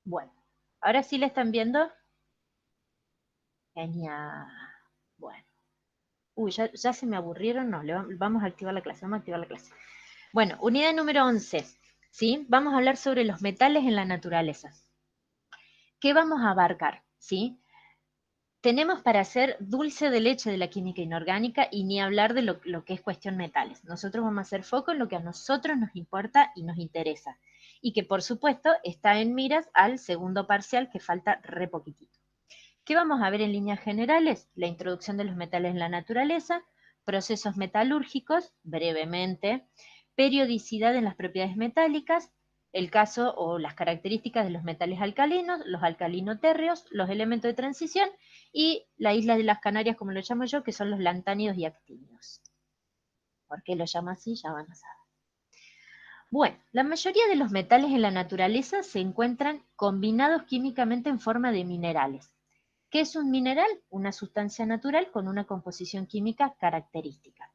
Bueno, ahora sí la están viendo. Genial. Bueno. Uy, ya se me aburrieron. No, vamos a activar la clase, vamos a activar la clase. Bueno, unidad número 11, ¿sí? Vamos a hablar sobre los metales en la naturaleza. ¿Qué vamos a abarcar? ¿Sí? Tenemos para hacer dulce de leche de la química inorgánica y ni hablar de lo que es cuestión metales. Nosotros vamos a hacer foco en lo que a nosotros nos importa y nos interesa. Y que por supuesto está en miras al segundo parcial que falta re poquitito. ¿Qué vamos a ver en líneas generales? La introducción de los metales en la naturaleza, procesos metalúrgicos, brevemente, periodicidad en las propiedades metálicas, el caso o las características de los metales alcalinos, los alcalinotérreos, los elementos de transición y la isla de las Canarias, como lo llamo yo, que son los lantánidos y actínidos. ¿Por qué lo llamo así? Ya van a saber. Bueno, la mayoría de los metales en la naturaleza se encuentran combinados químicamente en forma de minerales. ¿Qué es un mineral? Una sustancia natural con una composición química característica.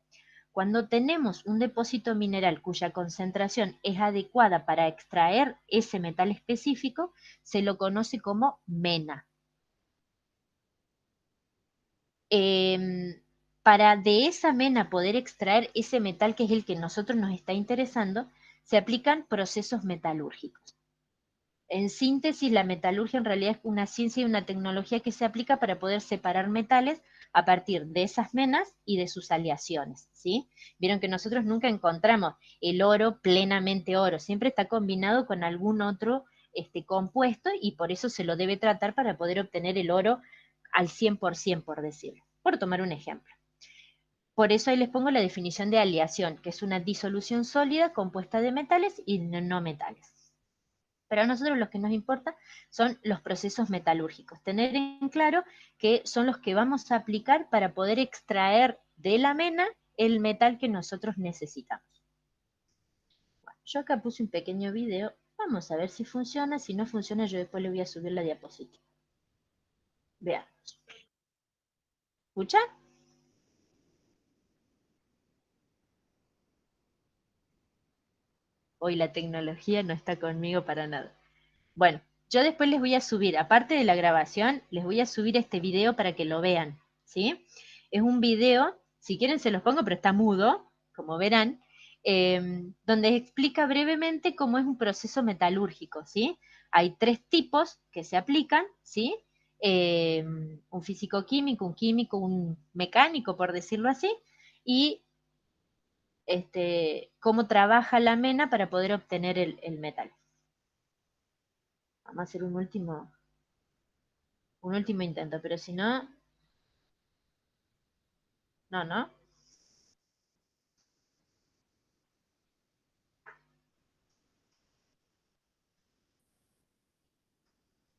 Cuando tenemos un depósito mineral cuya concentración es adecuada para extraer ese metal específico, se lo conoce como mena. Para de esa mena poder extraer ese metal que es el que a nosotros nos está interesando, se aplican procesos metalúrgicos. En síntesis, la metalurgia en realidad es una ciencia y una tecnología que se aplica para poder separar metales a partir de esas menas y de sus aleaciones, ¿sí? Vieron que nosotros nunca encontramos el oro plenamente oro, siempre está combinado con algún otro compuesto y por eso se lo debe tratar para poder obtener el oro al 100%, por decirlo, por tomar un ejemplo. Por eso ahí les pongo la definición de aleación, que es una disolución sólida compuesta de metales y no metales. Pero a nosotros lo que nos importa son los procesos metalúrgicos. Tener en claro que son los que vamos a aplicar para poder extraer de la mena el metal que nosotros necesitamos. Bueno, yo acá puse un pequeño video. Vamos a ver si funciona. Si no funciona, yo después le voy a subir la diapositiva. Veamos. ¿Escucha? Hoy la tecnología no está conmigo para nada. Bueno, yo después les voy a subir, aparte de la grabación, les voy a subir este video para que lo vean, ¿sí? Es un video, si quieren se los pongo, pero está mudo, como verán, donde explica brevemente cómo es un proceso metalúrgico, ¿sí? Hay 3 tipos que se aplican, ¿sí? Un físico-químico, un químico, un mecánico, por decirlo así, y cómo trabaja la mena para poder obtener el metal. Vamos a hacer un último intento, pero si no, no.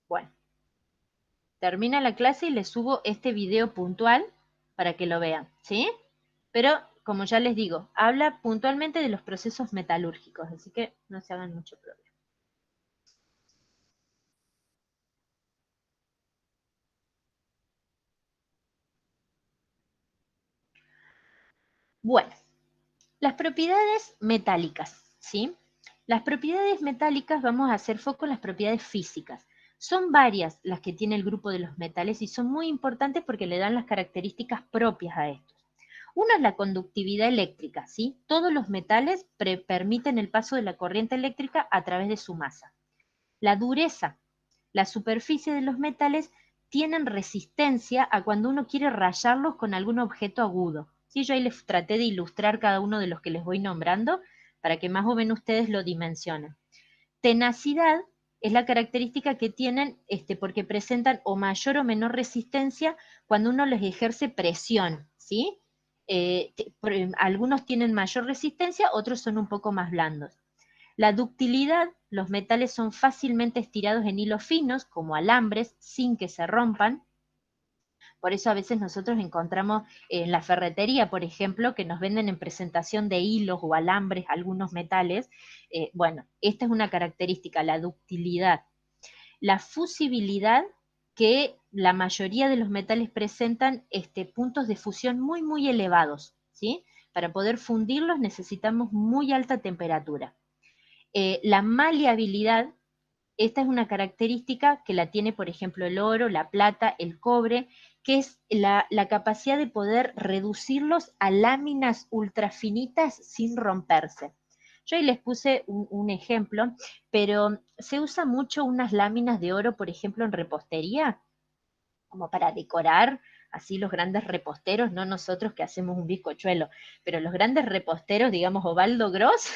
Bueno, termina la clase y les subo este video puntual para que lo vean, ¿sí? Pero, como ya les digo, habla puntualmente de los procesos metalúrgicos, así que no se hagan mucho problema. Bueno, las propiedades metálicas, ¿sí? Las propiedades metálicas vamos a hacer foco en las propiedades físicas. Son varias las que tiene el grupo de los metales y son muy importantes porque le dan las características propias a estos. Una es la conductividad eléctrica, ¿sí? Todos los metales permiten el paso de la corriente eléctrica a través de su masa. La dureza, la superficie de los metales tienen resistencia a cuando uno quiere rayarlos con algún objeto agudo. ¿Sí? Yo ahí les traté de ilustrar cada uno de los que les voy nombrando para que más o menos ustedes lo dimensionen. Tenacidad es la característica que tienen porque presentan o mayor o menor resistencia cuando uno les ejerce presión, ¿sí? Algunos tienen mayor resistencia, otros son un poco más blandos. La ductilidad, los metales son fácilmente estirados en hilos finos, como alambres, sin que se rompan. Por eso a veces nosotros encontramos en la ferretería, por ejemplo, que nos venden en presentación de hilos o alambres algunos metales. Bueno, esta es una característica, la ductilidad. La fusibilidad, que la mayoría de los metales presentan puntos de fusión muy, muy elevados, ¿sí? Para poder fundirlos necesitamos muy alta temperatura. La maleabilidad, Esta es una característica que la tiene, por ejemplo, el oro, la plata, el cobre, que es la capacidad de poder reducirlos a láminas ultrafinitas sin romperse. Yo ahí les puse un ejemplo, pero se usa mucho unas láminas de oro, por ejemplo, en repostería, como para decorar, así los grandes reposteros, no nosotros que hacemos un bizcochuelo, pero los grandes reposteros, digamos, Ovaldo Gross,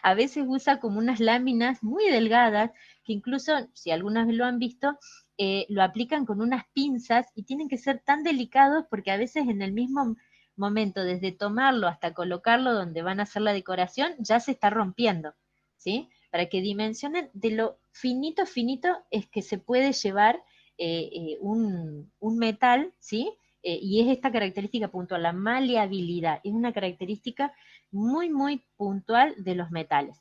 a veces usa como unas láminas muy delgadas, que incluso, si alguna vez lo han visto, lo aplican con unas pinzas y tienen que ser tan delicados porque a veces en el mismo momento, desde tomarlo hasta colocarlo donde van a hacer la decoración, ya se está rompiendo, ¿sí? Para que dimensionen de lo finito, finito es que se puede llevar un metal, ¿sí? Y es esta característica puntual, la maleabilidad, es una característica muy, muy puntual de los metales.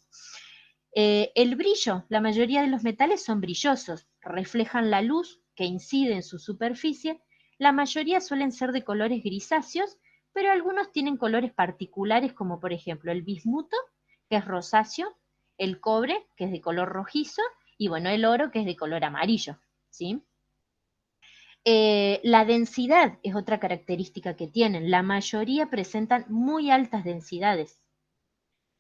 El brillo, la mayoría de los metales son brillosos, reflejan la luz que incide en su superficie, la mayoría suelen ser de colores grisáceos, pero algunos tienen colores particulares como por ejemplo el bismuto, que es rosáceo, el cobre, que es de color rojizo, y bueno, el oro, que es de color amarillo, ¿sí? La densidad es otra característica que tienen. La mayoría presentan muy altas densidades.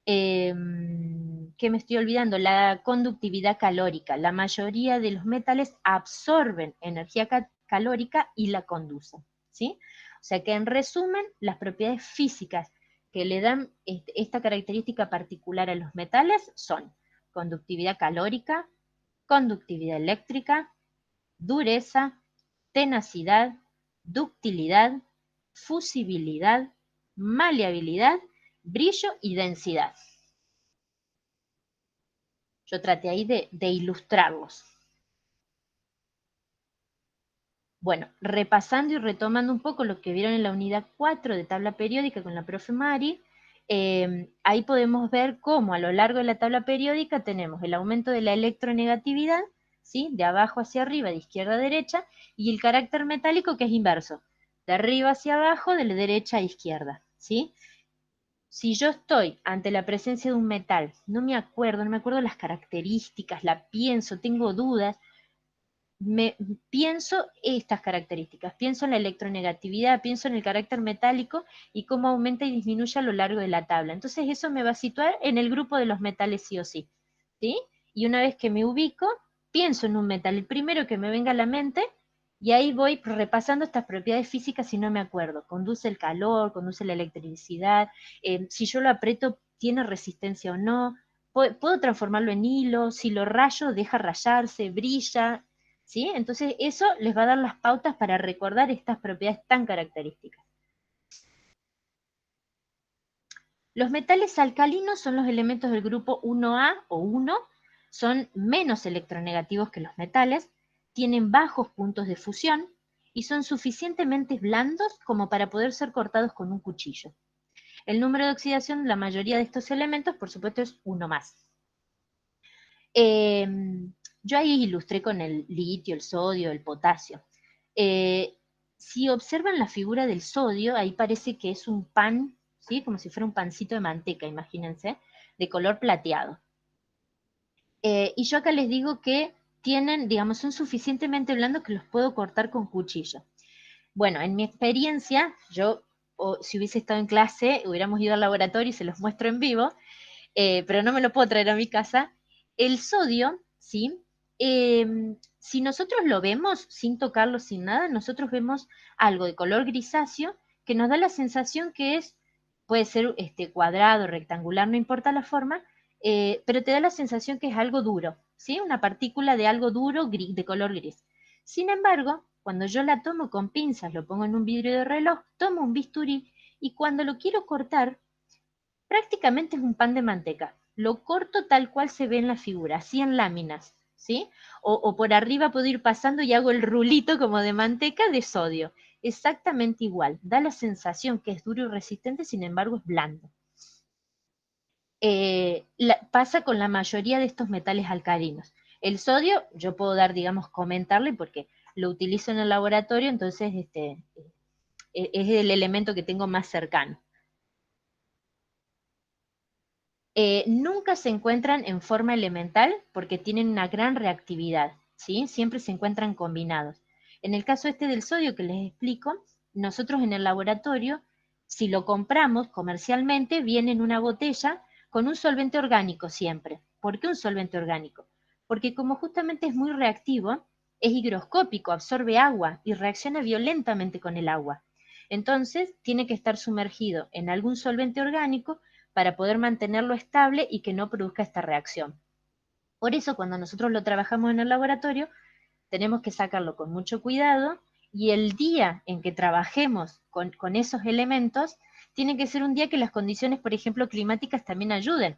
¿Qué me estoy olvidando? La conductividad calórica. La mayoría de los metales absorben energía calórica y la conducen, ¿sí? O sea que en resumen, las propiedades físicas que le dan esta característica particular a los metales son conductividad calórica, conductividad eléctrica, dureza, tenacidad, ductilidad, fusibilidad, maleabilidad, brillo y densidad. Yo traté ahí de ilustrarlos. Bueno, repasando y retomando un poco lo que vieron en la unidad 4 de tabla periódica con la profe Mari, ahí podemos ver cómo a lo largo de la tabla periódica tenemos el aumento de la electronegatividad, ¿sí? De abajo hacia arriba, de izquierda a derecha, y el carácter metálico que es inverso, de arriba hacia abajo, de la derecha a izquierda, ¿sí? Si yo estoy ante la presencia de un metal, no me acuerdo las características, la pienso, tengo dudas, pienso estas características, pienso en la electronegatividad, pienso en el carácter metálico y cómo aumenta y disminuye a lo largo de la tabla. Entonces eso me va a situar en el grupo de los metales sí o sí, ¿sí? Y una vez que me ubico, pienso en un metal, el primero que me venga a la mente, y ahí voy repasando estas propiedades físicas si no me acuerdo. Conduce el calor, conduce la electricidad, si yo lo aprieto, tiene resistencia o no, puedo transformarlo en hilo, si lo rayo, deja rayarse, brilla, ¿sí? Entonces eso les va a dar las pautas para recordar estas propiedades tan características. Los metales alcalinos son los elementos del grupo 1A o 1, son menos electronegativos que los metales, tienen bajos puntos de fusión y son suficientemente blandos como para poder ser cortados con un cuchillo. El número de oxidación de la mayoría de estos elementos, por supuesto, es 1 más. Yo ahí ilustré con el litio, el sodio, el potasio. Si observan la figura del sodio, ahí parece que es un pan, ¿sí? Como si fuera un pancito de manteca, imagínense, de color plateado. Y yo acá les digo que tienen, digamos, son suficientemente blandos que los puedo cortar con cuchillo. Bueno, en mi experiencia, yo, si hubiese estado en clase, hubiéramos ido al laboratorio y se los muestro en vivo, pero no me lo puedo traer a mi casa. El sodio, ¿sí? Si nosotros lo vemos sin tocarlo, sin nada, nosotros vemos algo de color grisáceo que nos da la sensación que puede ser cuadrado, rectangular, no importa la forma, pero te da la sensación que es algo duro, ¿sí? Una partícula de algo duro de color gris. Sin embargo, cuando yo la tomo con pinzas, lo pongo en un vidrio de reloj, tomo un bisturí y cuando lo quiero cortar, prácticamente es un pan de manteca. Lo corto tal cual se ve en la figura, así en láminas, ¿sí? O por arriba puedo ir pasando y hago el rulito como de manteca de sodio. Exactamente igual. Da la sensación que es duro y resistente, sin embargo es blando. Pasa con la mayoría de estos metales alcalinos. El sodio, yo puedo dar, digamos, comentarle porque lo utilizo en el laboratorio, entonces es el elemento que tengo más cercano. Nunca se encuentran en forma elemental porque tienen una gran reactividad, ¿sí? Siempre se encuentran combinados. En el caso este del sodio que les explico, nosotros en el laboratorio, si lo compramos comercialmente, viene en una botella con un solvente orgánico siempre. ¿Por qué un solvente orgánico? Porque como justamente es muy reactivo, es higroscópico, absorbe agua y reacciona violentamente con el agua. Entonces, tiene que estar sumergido en algún solvente orgánico para poder mantenerlo estable y que no produzca esta reacción. Por eso, cuando nosotros lo trabajamos en el laboratorio, tenemos que sacarlo con mucho cuidado y el día en que trabajemos con esos elementos, tiene que ser un día que las condiciones, por ejemplo, climáticas también ayuden.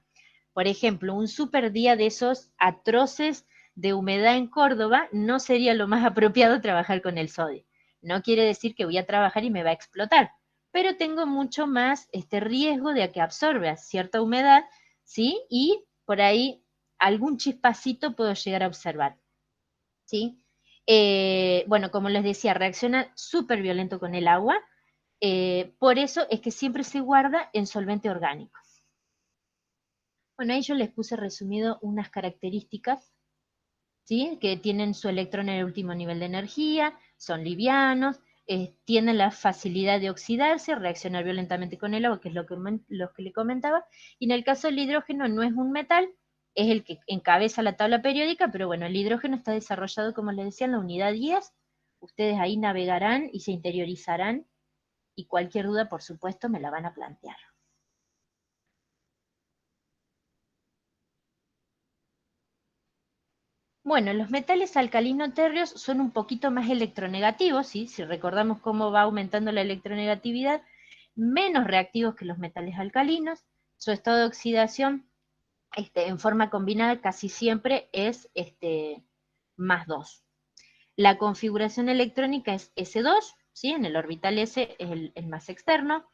Por ejemplo, un super día de esos atroces de humedad en Córdoba no sería lo más apropiado trabajar con el sodio. No quiere decir que voy a trabajar y me va a explotar, pero tengo mucho más riesgo de que absorba cierta humedad, ¿sí? Y por ahí algún chispacito puedo llegar a observar, ¿sí? Bueno, como les decía, reacciona súper violento con el agua, por eso es que siempre se guarda en solvente orgánico. Bueno, ahí yo les puse resumido unas características, ¿sí? Que tienen su electrón en el último nivel de energía, son livianos, tienen la facilidad de oxidarse, reaccionar violentamente con el agua, que es lo que le comentaba, y en el caso del hidrógeno no es un metal, es el que encabeza la tabla periódica, pero bueno, el hidrógeno está desarrollado, como les decía, en la unidad 10, ustedes ahí navegarán y se interiorizarán, y cualquier duda, por supuesto, me la van a plantear. Bueno, los metales alcalino-térreos son un poquito más electronegativos, ¿sí? Si recordamos cómo va aumentando la electronegatividad, menos reactivos que los metales alcalinos. Su estado de oxidación en forma combinada casi siempre es +2. La configuración electrónica es S2, ¿sí? En el orbital S es el más externo.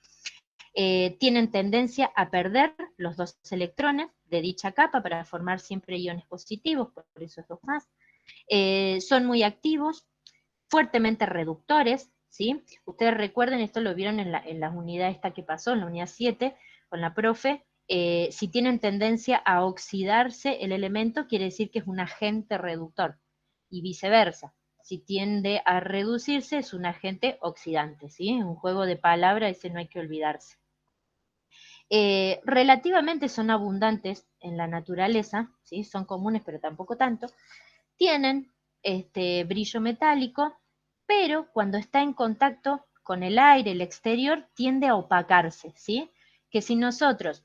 Tienen tendencia a perder los dos electrones de dicha capa para formar siempre iones positivos, por eso es 2 más. Son muy activos, fuertemente reductores, ¿sí? Ustedes recuerden, esto lo vieron en la unidad esta que pasó, en la unidad 7, con la profe, si tienen tendencia a oxidarse el elemento, quiere decir que es un agente reductor, y viceversa. Si tiende a reducirse, es un agente oxidante, ¿sí? Es un juego de palabras, ese no hay que olvidarse. Relativamente son abundantes en la naturaleza, ¿sí? Son comunes, pero tampoco tanto. Tienen brillo metálico, pero cuando está en contacto con el aire, el exterior, tiende a opacarse, ¿sí? Que si nosotros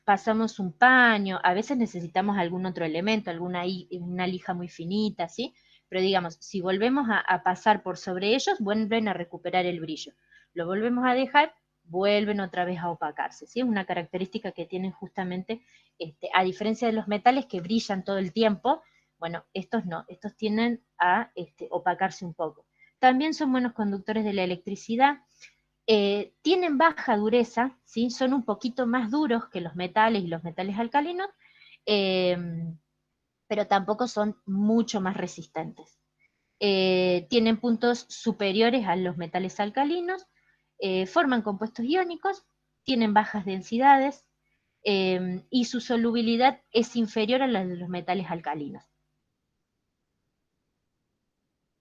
pasamos un paño, a veces necesitamos algún otro elemento, una lija muy finita, ¿sí? Pero digamos, si volvemos a pasar por sobre ellos, vuelven a recuperar el brillo. Lo volvemos a dejar, vuelven otra vez a opacarse, ¿sí? Es una característica que tienen justamente, a diferencia de los metales que brillan todo el tiempo, bueno, estos no, estos tienden a opacarse un poco. También son buenos conductores de la electricidad, tienen baja dureza, ¿sí? Son un poquito más duros que los metales y los metales alcalinos, eh, pero tampoco son mucho más resistentes. Tienen puntos superiores a los metales alcalinos, forman compuestos iónicos, tienen bajas densidades y su solubilidad es inferior a la de los metales alcalinos.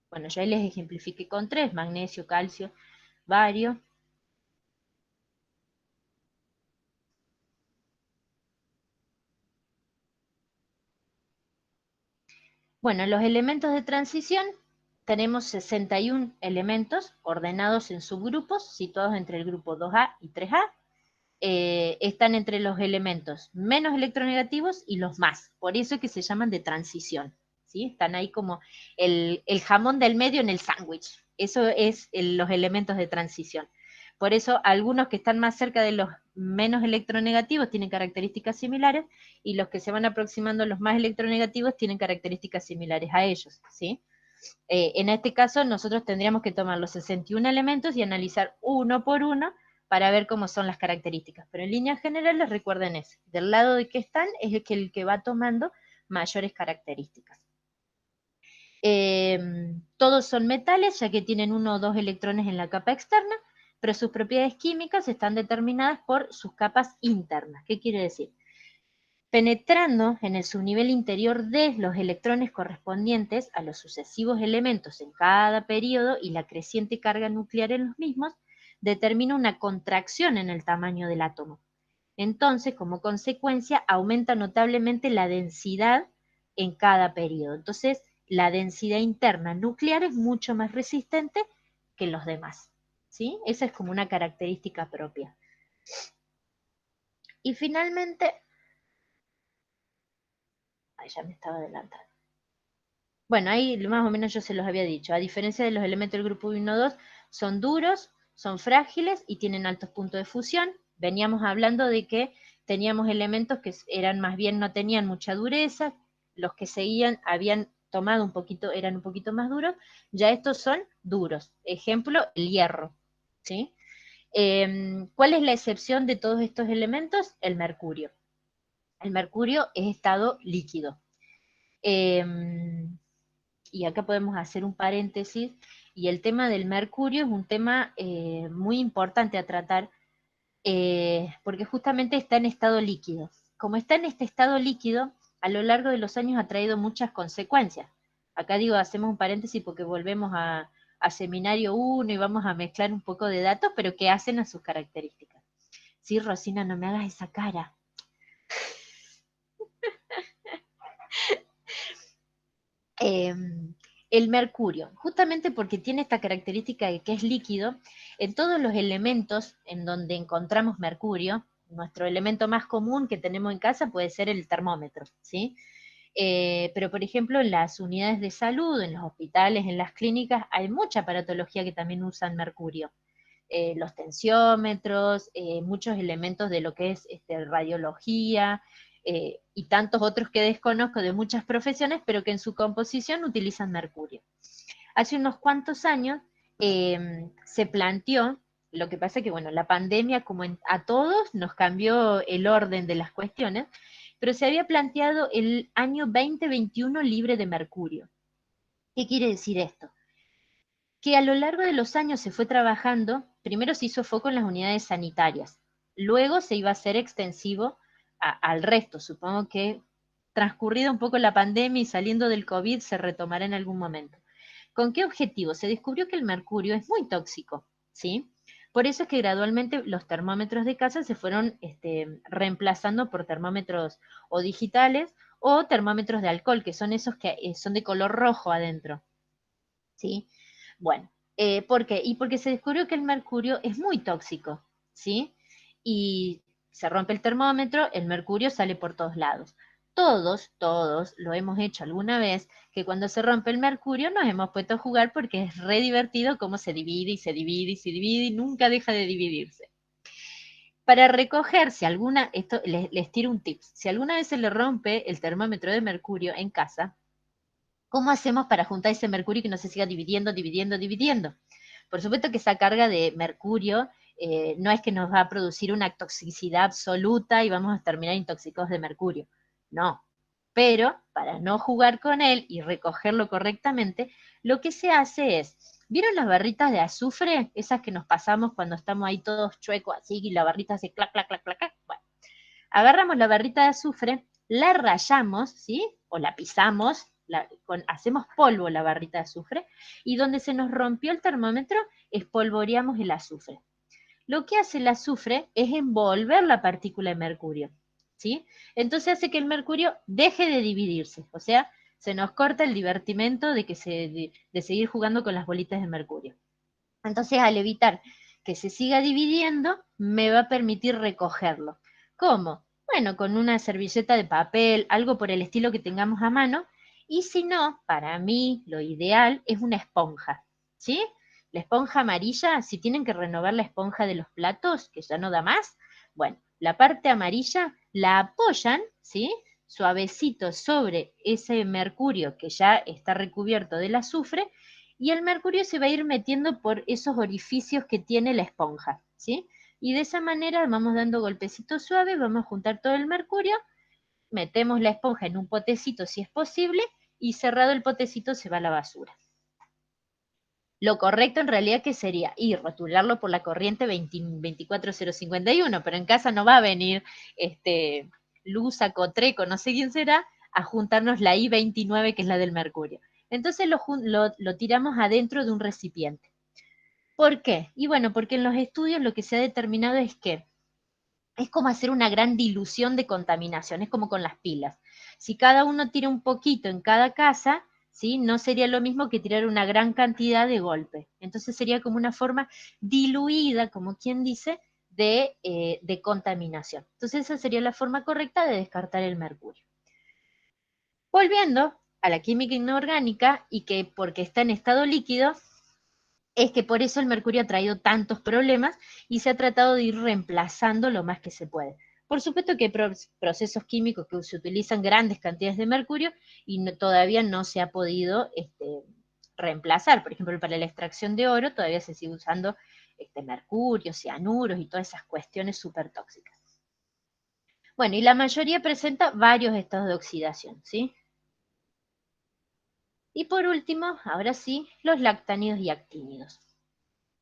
Bueno, ya les ejemplifiqué con 3, magnesio, calcio, bario. Bueno, los elementos de transición, tenemos 61 elementos ordenados en subgrupos, situados entre el grupo 2A y 3A. Están entre los elementos menos electronegativos y los más. Por eso es que se llaman de transición, ¿sí? Están ahí como el jamón del medio en el sándwich. Eso es los elementos de transición. Por eso algunos que están más cerca de los menos electronegativos tienen características similares y los que se van aproximando a los más electronegativos tienen características similares a ellos, ¿sí? En este caso nosotros tendríamos que tomar los 61 elementos y analizar uno por uno para ver cómo son las características. Pero en líneas generales recuerden eso, del lado de que están es el que va tomando mayores características. Todos son metales, ya que tienen 1 o 2 electrones en la capa externa, pero sus propiedades químicas están determinadas por sus capas internas. ¿Qué quiere decir? Penetrando en el subnivel interior de los electrones correspondientes a los sucesivos elementos en cada periodo y la creciente carga nuclear en los mismos, determina una contracción en el tamaño del átomo. Entonces, como consecuencia, aumenta notablemente la densidad en cada periodo. Entonces, la densidad interna nuclear es mucho más resistente que los demás. ¿Sí? Esa es como una característica propia. Y finalmente, ya me estaba adelantando. Bueno, ahí más o menos yo se los había dicho. A diferencia de los elementos del grupo 1-2, son duros, son frágiles y tienen altos puntos de fusión. Veníamos hablando de que teníamos elementos que eran más bien, no tenían mucha dureza, los que seguían habían tomado un poquito, eran un poquito más duros, ya estos son duros. Ejemplo, el hierro. ¿Sí? ¿Cuál es la excepción de todos estos elementos? El mercurio. El mercurio es estado líquido. Y acá podemos hacer un paréntesis, y el tema del mercurio es un tema muy importante a tratar, porque justamente está en estado líquido. Como está en este estado líquido, a lo largo de los años ha traído muchas consecuencias. Acá digo, hacemos un paréntesis porque volvemos a seminario 1 y vamos a mezclar un poco de datos, pero que hacen a sus características. Sí, Rosina, no me hagas esa cara. El mercurio, justamente porque tiene esta característica de que es líquido, en todos los elementos en donde encontramos mercurio, nuestro elemento más común que tenemos en casa puede ser el termómetro, ¿sí? Pero por ejemplo en las unidades de salud, en los hospitales, en las clínicas, hay mucha aparatología que también usan mercurio. Los tensiómetros, muchos elementos de lo que es radiología, y tantos otros que desconozco de muchas profesiones, pero que en su composición utilizan mercurio. Hace unos cuantos años se planteó, lo que pasa que, bueno, la pandemia, como a todos, nos cambió el orden de las cuestiones, pero se había planteado el año 2021 libre de mercurio. ¿Qué quiere decir esto? Que a lo largo de los años se fue trabajando, primero se hizo foco en las unidades sanitarias, luego se iba a hacer extensivo al resto. Supongo que transcurrida un poco la pandemia y saliendo del COVID se retomará en algún momento. ¿Con qué objetivo? Se descubrió que el mercurio es muy tóxico, ¿sí? Por eso es que gradualmente los termómetros de casa se fueron reemplazando por termómetros o digitales o termómetros de alcohol, que son esos que son de color rojo adentro, ¿sí? Bueno, ¿por qué? Y porque se descubrió que el mercurio es muy tóxico, ¿sí? Y se rompe el termómetro, el mercurio sale por todos lados. Todos lo hemos hecho alguna vez, que cuando se rompe el mercurio nos hemos puesto a jugar porque es re divertido cómo se divide y se divide y se divide y nunca deja de dividirse. Para recoger, si alguna, esto les tiro un tip, si alguna vez se le rompe el termómetro de mercurio en casa, ¿cómo hacemos para juntar ese mercurio y que no se siga dividiendo, dividiendo, dividiendo? Por supuesto que esa carga de mercurio no es que nos va a producir una toxicidad absoluta y vamos a terminar intoxicados de mercurio. No. Pero para no jugar con él y recogerlo correctamente, lo que se hace es, ¿vieron las barritas de azufre? Esas que nos pasamos cuando estamos ahí todos chuecos así y la barrita hace clac, clac, clac, clac, clac. Bueno, agarramos la barrita de azufre, la rayamos, ¿sí? O la pisamos, hacemos polvo la barrita de azufre, y donde se nos rompió el termómetro, espolvoreamos el azufre. Lo que hace el azufre es envolver la partícula de mercurio, ¿sí? Entonces hace que el mercurio deje de dividirse, o sea, se nos corta el divertimento de seguir jugando con las bolitas de mercurio. Entonces, al evitar que se siga dividiendo, me va a permitir recogerlo. ¿Cómo? Bueno, con una servilleta de papel, algo por el estilo que tengamos a mano, y si no, para mí lo ideal es una esponja, ¿sí? La esponja amarilla, si tienen que renovar la esponja de los platos, que ya no da más, bueno, la parte amarilla la apoyan, ¿sí? Suavecito sobre ese mercurio que ya está recubierto del azufre, y el mercurio se va a ir metiendo por esos orificios que tiene la esponja, ¿sí? Y de esa manera vamos dando golpecitos suaves, vamos a juntar todo el mercurio, metemos la esponja en un potecito si es posible, y cerrado el potecito se va a la basura. Lo correcto en realidad que sería ir, rotularlo por la corriente 24051, pero en casa no va a venir Luza, Cotreco, no sé quién será, a juntarnos la I29, que es la del mercurio. Entonces lo tiramos adentro de un recipiente. ¿Por qué? Y bueno, porque en los estudios lo que se ha determinado es que es como hacer una gran dilución de contaminación, es como con las pilas. Si cada uno tira un poquito en cada casa, ¿sí? No sería lo mismo que tirar una gran cantidad de golpe. Entonces sería como una forma diluida, como quien dice, de contaminación. Entonces esa sería la forma correcta de descartar el mercurio. Volviendo a la química inorgánica, y que porque está en estado líquido, es que por eso el mercurio ha traído tantos problemas y se ha tratado de ir reemplazando lo más que se puede. Por supuesto que hay procesos químicos que se utilizan grandes cantidades de mercurio y todavía no se ha podido reemplazar. Por ejemplo, para la extracción de oro todavía se sigue usando mercurio, cianuros y todas esas cuestiones súper tóxicas. Bueno, y la mayoría presenta varios estados de oxidación, ¿sí? Y por último, ahora sí, los lactánidos y actínidos.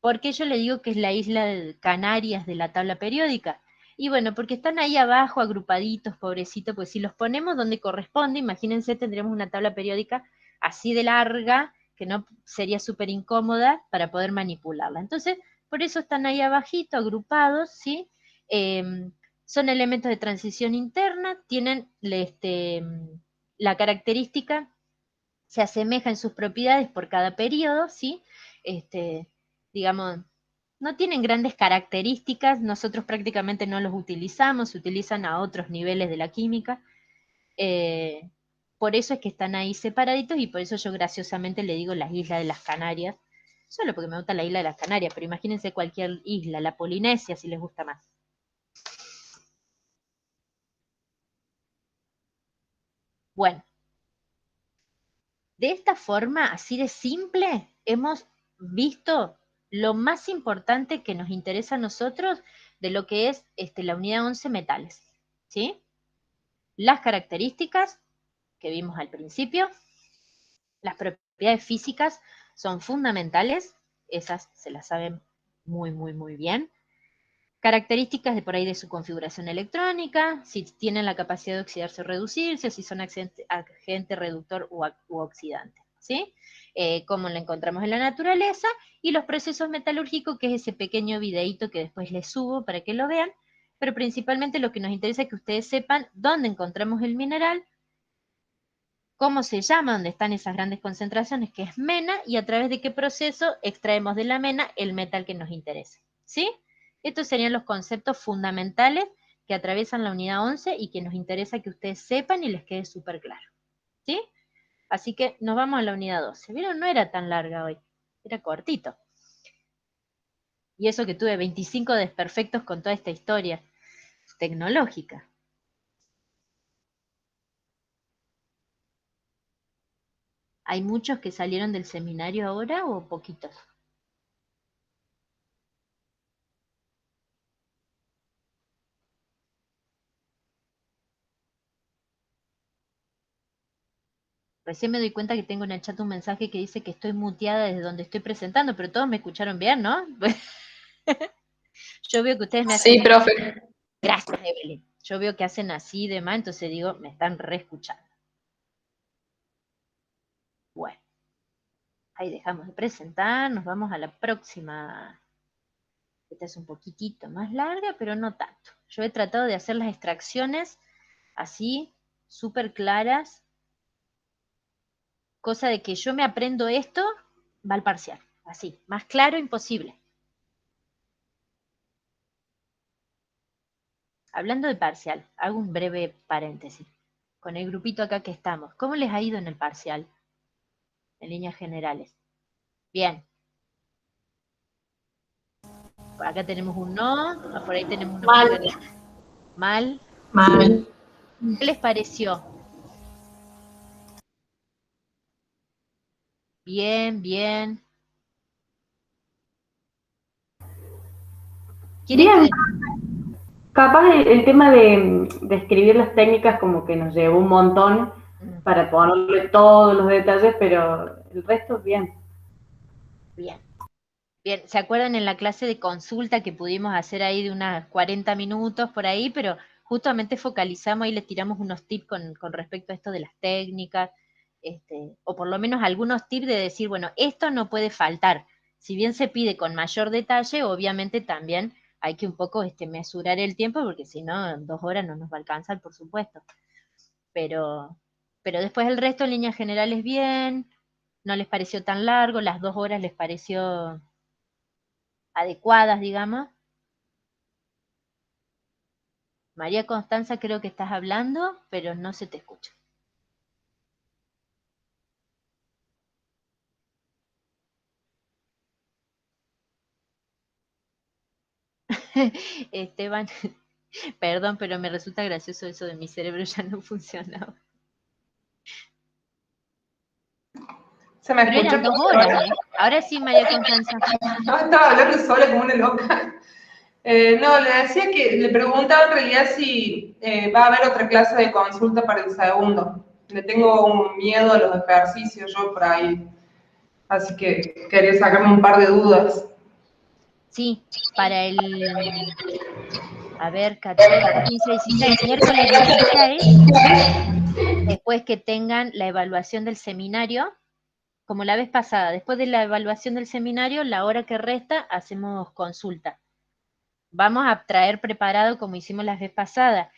¿Por qué yo le digo que es la isla de Canarias de la tabla periódica? Y bueno, porque están ahí abajo agrupaditos, pobrecitos, pues si los ponemos donde corresponde, imagínense, tendríamos una tabla periódica así de larga, que no sería súper incómoda para poder manipularla. Entonces, por eso están ahí abajito, agrupados, ¿sí? Son elementos de transición interna, tienen la característica, se asemeja en sus propiedades por cada periodo, ¿sí? Digamos, no tienen grandes características, nosotros prácticamente no los utilizamos, se utilizan a otros niveles de la química. Por eso es que están ahí separaditos y por eso yo graciosamente le digo las Islas de las Canarias, solo porque me gusta la isla de las Canarias, pero imagínense cualquier isla, la Polinesia, si les gusta más. Bueno, de esta forma, así de simple, hemos visto lo más importante que nos interesa a nosotros de lo que es la unidad 11 metales, ¿sí? Las características que vimos al principio, las propiedades físicas son fundamentales, esas se las saben muy, muy, muy bien. Características de por ahí de su configuración electrónica, si tienen la capacidad de oxidarse o reducirse, si son agente reductor u oxidante, ¿sí? Como lo encontramos en la naturaleza, y los procesos metalúrgicos, que es ese pequeño videíto que después les subo para que lo vean, pero principalmente lo que nos interesa es que ustedes sepan dónde encontramos el mineral, cómo se llama, dónde están esas grandes concentraciones, que es mena, y a través de qué proceso extraemos de la mena el metal que nos interesa, ¿sí? Estos serían los conceptos fundamentales que atraviesan la unidad 11 y que nos interesa que ustedes sepan y les quede súper claro, ¿sí? Así que nos vamos a la unidad 12. ¿Vieron? No era tan larga hoy, era cortito. Y eso que tuve 25 desperfectos con toda esta historia tecnológica. ¿Hay muchos que salieron del seminario ahora o poquitos? Recién me doy cuenta que tengo en el chat un mensaje que dice que estoy muteada desde donde estoy presentando, pero todos me escucharon bien, ¿no? Yo veo que ustedes me hacen... Sí, profe. Gracias, Evelyn. Yo veo que hacen así y demás, entonces digo, me están reescuchando. Bueno, ahí dejamos de presentar, nos vamos a la próxima. Esta es un poquitito más larga, pero no tanto. Yo he tratado de hacer las extracciones así, súper claras, cosa de que yo me aprendo esto, va al parcial, así, más claro imposible. Hablando de parcial, hago un breve paréntesis. Con el grupito acá que estamos, ¿cómo les ha ido en el parcial? En líneas generales. Bien. Por acá tenemos un no, por ahí tenemos uno que Mal. mal. Mal. ¿Qué les pareció? Bien, bien. ¿Quieren que... Bien, capaz el tema de escribir las técnicas como que nos llevó un montón Mm, para ponerle todos los detalles, pero el resto bien. Bien. Bien, ¿se acuerdan en la clase de consulta que pudimos hacer ahí de unas 40 minutos por ahí? Pero justamente focalizamos y les tiramos unos tips con respecto a esto de las técnicas, o por lo menos algunos tips de decir, bueno, esto no puede faltar. Si bien se pide con mayor detalle, obviamente también hay que un poco mesurar el tiempo, porque si no, en 2 horas no nos va a alcanzar, por supuesto. Pero, pero después el resto en líneas generales bien, no les pareció tan largo, las 2 horas les pareció adecuadas, digamos. María Constanza, creo que estás hablando, pero no se te escucha. Esteban, perdón, pero me resulta gracioso eso de mi cerebro ya no funcionaba. Se me Pero escuchó eran por 2 horas, ahora. ¿eh? Ahora sí, María Constanza. No, estaba hablando sola como una loca. No, le decía que le preguntaba en realidad si va a haber otra clase de consulta para el segundo. Le tengo un miedo a los ejercicios yo por ahí, así que quería sacarme un par de dudas. Sí, para a ver, 14, 15, 16, miércoles 16, después que tengan la evaluación del seminario, como la vez pasada, después de la evaluación del seminario, la hora que resta, hacemos consulta. Vamos a traer preparado, como hicimos la vez pasada,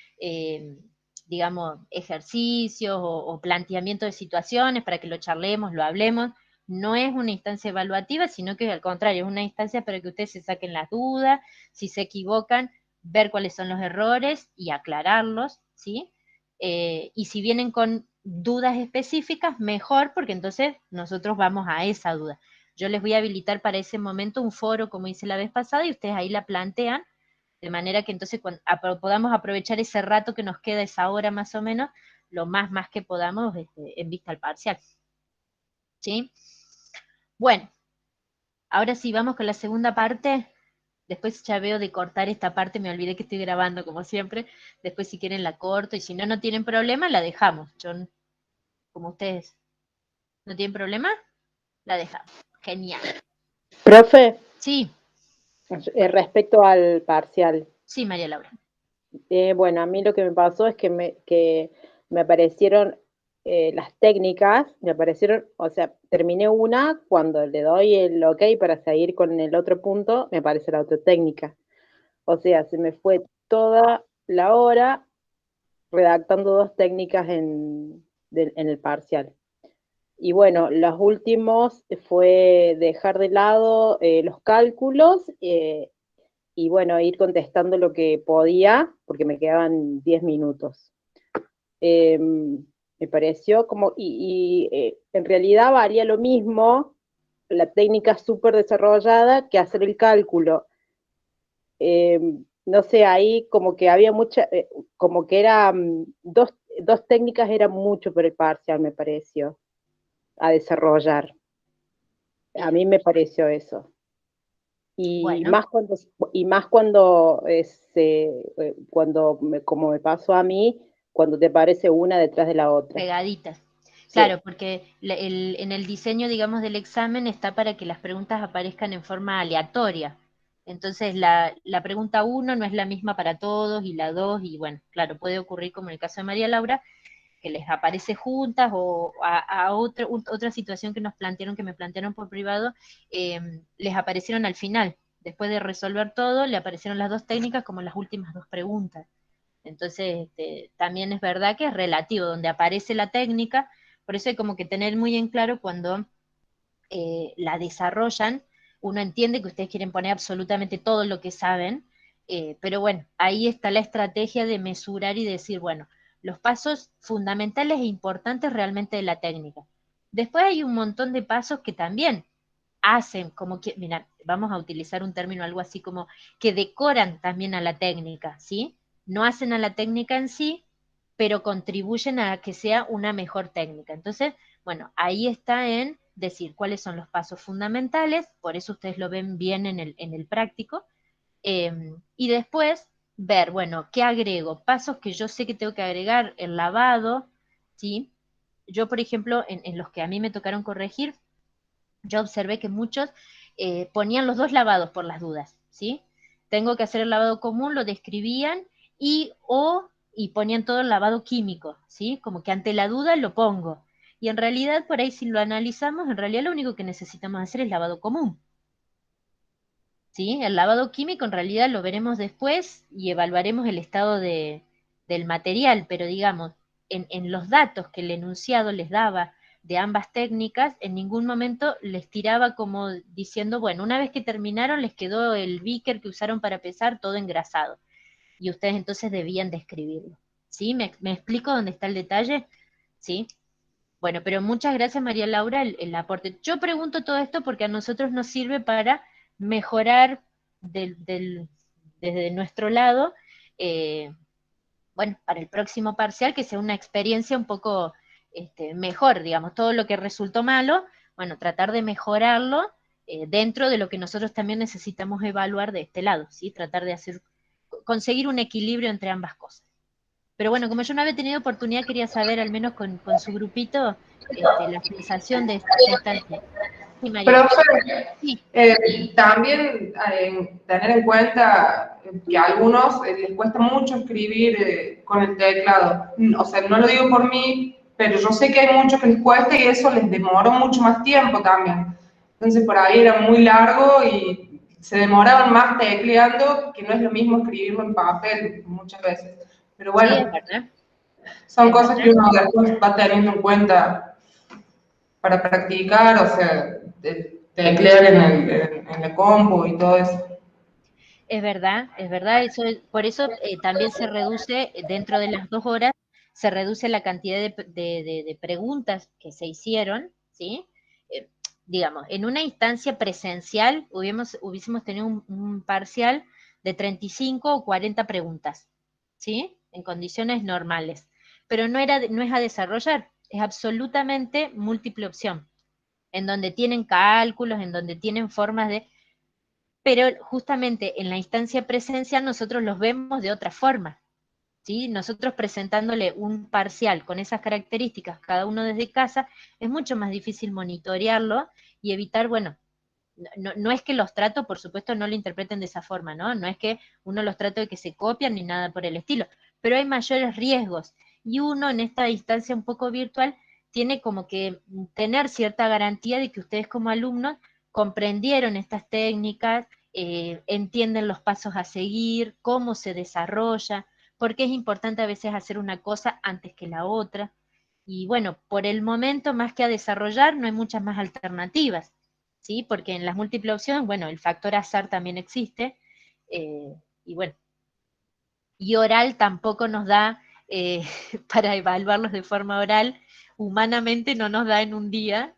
digamos, ejercicios o planteamiento de situaciones para que lo charlemos, lo hablemos. No es una instancia evaluativa, sino que al contrario, es una instancia para que ustedes se saquen las dudas, si se equivocan, ver cuáles son los errores y aclararlos, ¿sí? Y si vienen con dudas específicas, mejor, porque entonces nosotros vamos a esa duda. Yo les voy a habilitar para ese momento un foro, como hice la vez pasada, y ustedes ahí la plantean, de manera que entonces podamos aprovechar ese rato que nos queda, esa hora más o menos, lo más que podamos en vista al parcial. ¿Sí? Bueno, ahora sí, vamos con la segunda parte. Después ya veo de cortar esta parte, me olvidé que estoy grabando como siempre. Después si quieren la corto y si no, no tienen problema, la dejamos. Yo, como ustedes no tienen problema, la dejamos. Genial. Profe, Sí, respecto al parcial, sí, María Laura. bueno, a mí lo que me pasó es que me aparecieron las técnicas, me aparecieron, o sea, terminé una, cuando le doy el ok para seguir con el otro punto, me aparece la otra técnica. O sea, se me fue toda la hora redactando dos técnicas en el parcial. Y bueno, los últimos fue dejar de lado los cálculos y bueno, ir contestando lo que podía, porque me quedaban 10 minutos. Me pareció como, en realidad valía lo mismo la técnica súper desarrollada que hacer el cálculo. Eh, no sé, ahí como que había mucha, como que era, dos técnicas era mucho por el parcial, me pareció, a desarrollar. A mí me pareció eso. Y Bueno, más cuando, y más cuando, como me pasó a mí, cuando te parece una detrás de la otra. pegaditas. Sí, Claro, porque en el diseño, digamos, del examen está para que las preguntas aparezcan en forma aleatoria. Entonces, la pregunta uno no es la misma para todos y la 2 y bueno, claro, puede ocurrir como en el caso de María Laura, que les aparece juntas o a otra situación que nos plantearon, que me plantearon por privado, les aparecieron al final. Después de resolver todo, le aparecieron las dos técnicas como las últimas dos preguntas. Entonces, también es verdad que es relativo, donde aparece la técnica, por eso hay como que tener muy en claro cuando la desarrollan, uno entiende que ustedes quieren poner absolutamente todo lo que saben, pero bueno, ahí está la estrategia de mesurar y decir, bueno, los pasos fundamentales e importantes realmente de la técnica. Después hay un montón de pasos que también hacen, como que, mira, vamos a utilizar un término algo así como que decoran también a la técnica, ¿sí? No hacen a la técnica en sí, pero contribuyen a que sea una mejor técnica. Entonces, bueno, ahí está en decir cuáles son los pasos fundamentales, por eso ustedes lo ven bien en el práctico, y después ver, bueno, ¿qué agrego? Pasos que yo sé que tengo que agregar, el lavado, ¿sí? Yo, por ejemplo, en los que a mí me tocaron corregir, yo observé que muchos ponían los dos lavados por las dudas, ¿sí? Tengo que hacer el lavado común, lo describían y ponían todo el lavado químico, ¿sí? Como que ante la duda lo pongo. Y en realidad, por ahí si lo analizamos, en realidad lo único que necesitamos hacer es lavado común, ¿sí? El lavado químico en realidad lo veremos después y evaluaremos el estado del material, pero digamos, en los datos que el enunciado les daba de ambas técnicas, en ningún momento les tiraba como diciendo, bueno, una vez que terminaron les quedó el beaker que usaron para pesar todo engrasado, y ustedes entonces debían describirlo, ¿sí? ¿Me explico dónde está el detalle? ¿Sí? Bueno, pero muchas gracias María Laura el aporte. Yo pregunto todo esto porque a nosotros nos sirve para mejorar desde nuestro lado, eh, bueno, para el próximo parcial, que sea una experiencia un poco mejor, digamos, todo lo que resultó malo, bueno, tratar de mejorarlo dentro de lo que nosotros también necesitamos evaluar de este lado, ¿sí? Tratar de conseguir un equilibrio entre ambas cosas. Pero bueno, como yo no había tenido oportunidad, quería saber, al menos con su grupito, la sensación de esta instancia. Sí, Mariana. Profe, Sí, también tener en cuenta que a algunos les cuesta mucho escribir con el teclado. O sea, no lo digo por mí, pero yo sé que hay muchos que les cuesta y eso les demoró mucho más tiempo también. Entonces por ahí era muy largo y se demoraban más tecleando, que no es lo mismo escribirlo en papel muchas veces. Pero sí, es bueno, verdad. son Es cosas verdad. que uno después va teniendo en cuenta para practicar, o sea, teclear en la compu y todo eso. Es verdad, por eso también se reduce, dentro de las 2 horas, se reduce la cantidad de preguntas que se hicieron, ¿sí? Eh, digamos, en una instancia presencial hubiésemos tenido un parcial de 35 o 40 preguntas, ¿sí? En condiciones normales. Pero no es a desarrollar, es absolutamente múltiple opción, en donde tienen cálculos, en donde tienen formas de... Pero justamente en la instancia presencial nosotros los vemos de otra forma, ¿sí? Nosotros presentándole un parcial con esas características, cada uno desde casa, es mucho más difícil monitorearlo y evitar, bueno, no es que los tratos, por supuesto, no lo interpreten de esa forma, ¿no? No es que uno los trate de que se copian ni nada por el estilo, pero hay mayores riesgos. Y uno en esta instancia un poco virtual tiene como que tener cierta garantía de que ustedes como alumnos comprendieron estas técnicas, entienden los pasos a seguir, cómo se desarrolla, porque es importante a veces hacer una cosa antes que la otra. Y bueno, por el momento, más que a desarrollar, no hay muchas más alternativas, ¿sí? Porque en las múltiples opciones, bueno, el factor azar también existe, eh, y bueno, y oral tampoco nos da, para evaluarlos de forma oral, humanamente no nos da en un día,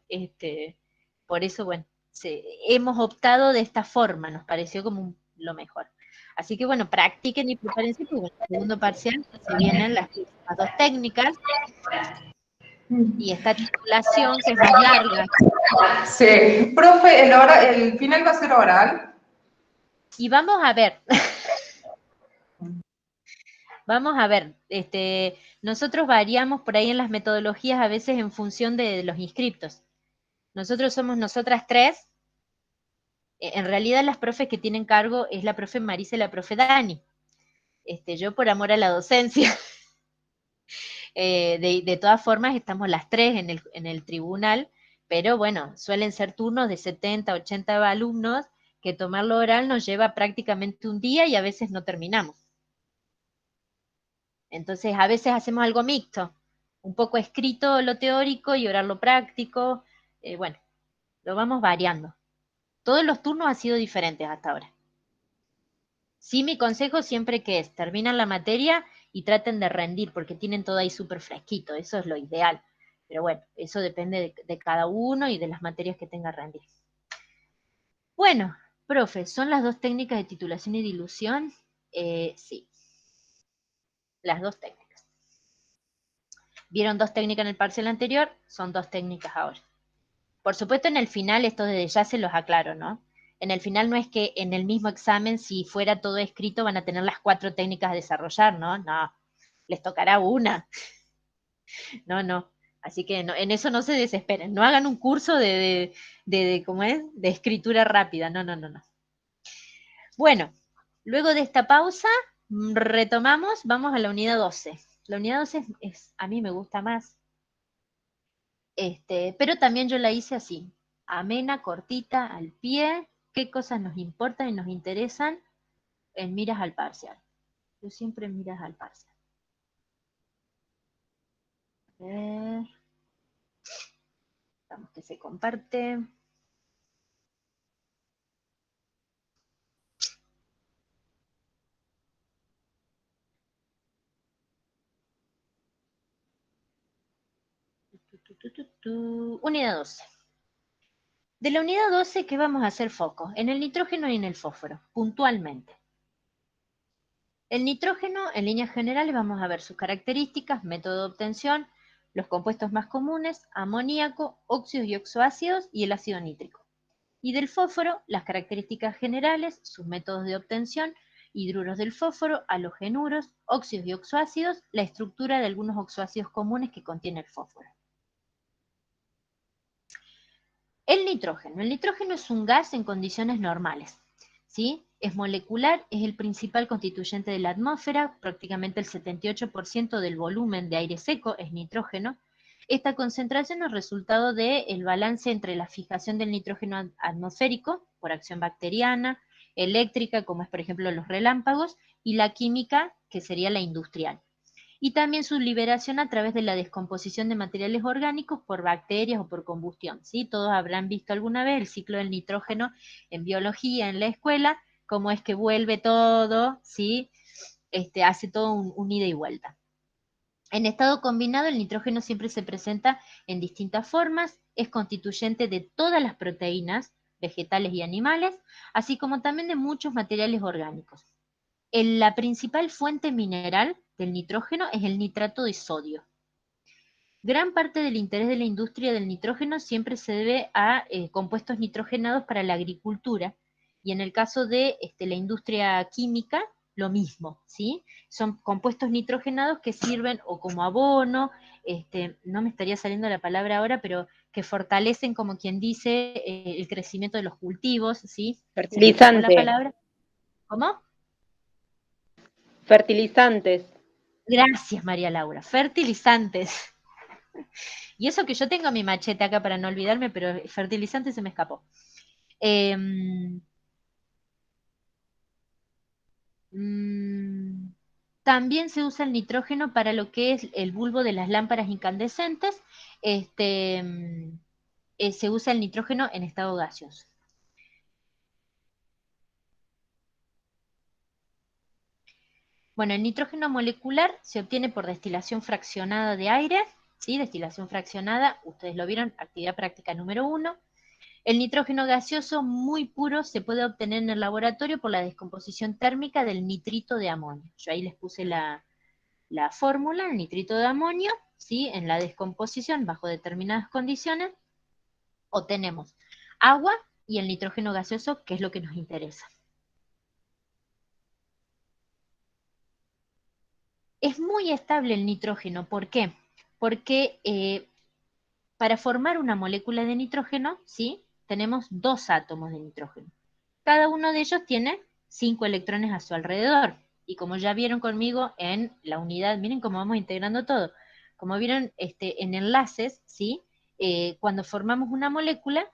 por eso, bueno, hemos optado de esta forma, nos pareció como lo mejor. Así que bueno, practiquen y prepárense, porque bueno, el segundo parcial se vienen las próximas 2 técnicas, y esta titulación que es más larga. Sí, profe, el final va a ser oral. Y vamos a ver, vamos a ver, nosotros variamos por ahí en las metodologías a veces en función de los inscriptos. Nosotros somos nosotras 3, en realidad las profes que tienen cargo es la profe Marisa y la profe Dani. Yo por amor a la docencia. De todas formas estamos las 3 en el tribunal, pero bueno, suelen ser turnos de 70, 80 alumnos, que tomarlo oral nos lleva prácticamente un día y a veces no terminamos. Entonces, a veces hacemos algo mixto, un poco escrito lo teórico y oral lo práctico. Bueno, lo vamos variando. Todos los turnos han sido diferentes hasta ahora. Sí, mi consejo siempre que es, terminan la materia y traten de rendir, porque tienen todo ahí súper fresquito, eso es lo ideal. Pero bueno, eso depende de cada uno y de las materias que tenga rendir. Bueno, profe, ¿son las 2 técnicas de titulación y dilución? Sí, las 2 técnicas. Vieron 2 técnicas en el parcial anterior, son 2 técnicas ahora. Por supuesto, en el final, esto desde ya se los aclaro, ¿no? En el final no es que en el mismo examen, si fuera todo escrito, van a tener las 4 técnicas a desarrollar, ¿no? No, les tocará una. No, no. Así que en eso no se desesperen, no hagan un curso ¿cómo es? De escritura rápida, no, no, no, no. Bueno, luego de esta pausa, retomamos, vamos a la unidad 12. La unidad 12 a mí me gusta más, pero también yo la hice así, amena, cortita, al pie, qué cosas nos importan y nos interesan en miras al parcial. Yo siempre en miras al parcial. A ver, vamos que se comparte. Unidad 12. De la unidad 12, ¿qué vamos a hacer foco? En el nitrógeno y en el fósforo, puntualmente. El nitrógeno, en líneas generales, vamos a ver sus características, método de obtención, los compuestos más comunes, amoníaco, óxidos y oxoácidos y el ácido nítrico. Y del fósforo, las características generales, sus métodos de obtención, hidruros del fósforo, halogenuros, óxidos y oxoácidos, la estructura de algunos oxoácidos comunes que contiene el fósforo. El nitrógeno es un gas en condiciones normales, ¿sí? Es molecular, es el principal constituyente de la atmósfera, prácticamente el 78% del volumen de aire seco es nitrógeno. Esta concentración es resultado del balance entre la fijación del nitrógeno atmosférico, por acción bacteriana, eléctrica, como es por ejemplo los relámpagos, y la química, que sería la industrial. Y también su liberación a través de la descomposición de materiales orgánicos por bacterias o por combustión, ¿sí? Todos habrán visto alguna vez el ciclo del nitrógeno en biología, en la escuela, cómo es que vuelve todo, ¿sí? Hace todo un ida y vuelta. En estado combinado, el nitrógeno siempre se presenta en distintas formas, es constituyente de todas las proteínas, vegetales y animales, así como también de muchos materiales orgánicos. La principal fuente mineral del nitrógeno es el nitrato de sodio. Gran parte del interés de la industria del nitrógeno siempre se debe a compuestos nitrogenados para la agricultura, y en el caso de la industria química, lo mismo, ¿sí? Son compuestos nitrogenados que sirven o como abono, no me estaría saliendo la palabra ahora, pero que fortalecen, como quien dice, el crecimiento de los cultivos, ¿sí? Se me escapó la Fertilizante. palabra. ¿Cómo? Fertilizantes. Gracias, María Laura. Fertilizantes. Y eso que yo tengo mi machete acá para no olvidarme, pero fertilizantes se me escapó. También se usa el nitrógeno para lo que es el bulbo de las lámparas incandescentes. Se usa el nitrógeno en estado gaseoso. Bueno, el nitrógeno molecular se obtiene por destilación fraccionada de aire, ¿sí? Destilación fraccionada, ustedes lo vieron, actividad práctica número 1. El nitrógeno gaseoso muy puro se puede obtener en el laboratorio por la descomposición térmica del nitrito de amonio. Yo ahí les puse la fórmula, el nitrito de amonio, ¿sí? En la descomposición, bajo determinadas condiciones, obtenemos agua y el nitrógeno gaseoso, que es lo que nos interesa. Es muy estable el nitrógeno, ¿por qué? Porque para formar una molécula de nitrógeno, ¿sí? Tenemos 2 átomos de nitrógeno. Cada uno de ellos tiene 5 electrones a su alrededor. Y como ya vieron conmigo en la unidad, miren cómo vamos integrando todo. Como vieron en enlaces, ¿sí? Cuando formamos una molécula,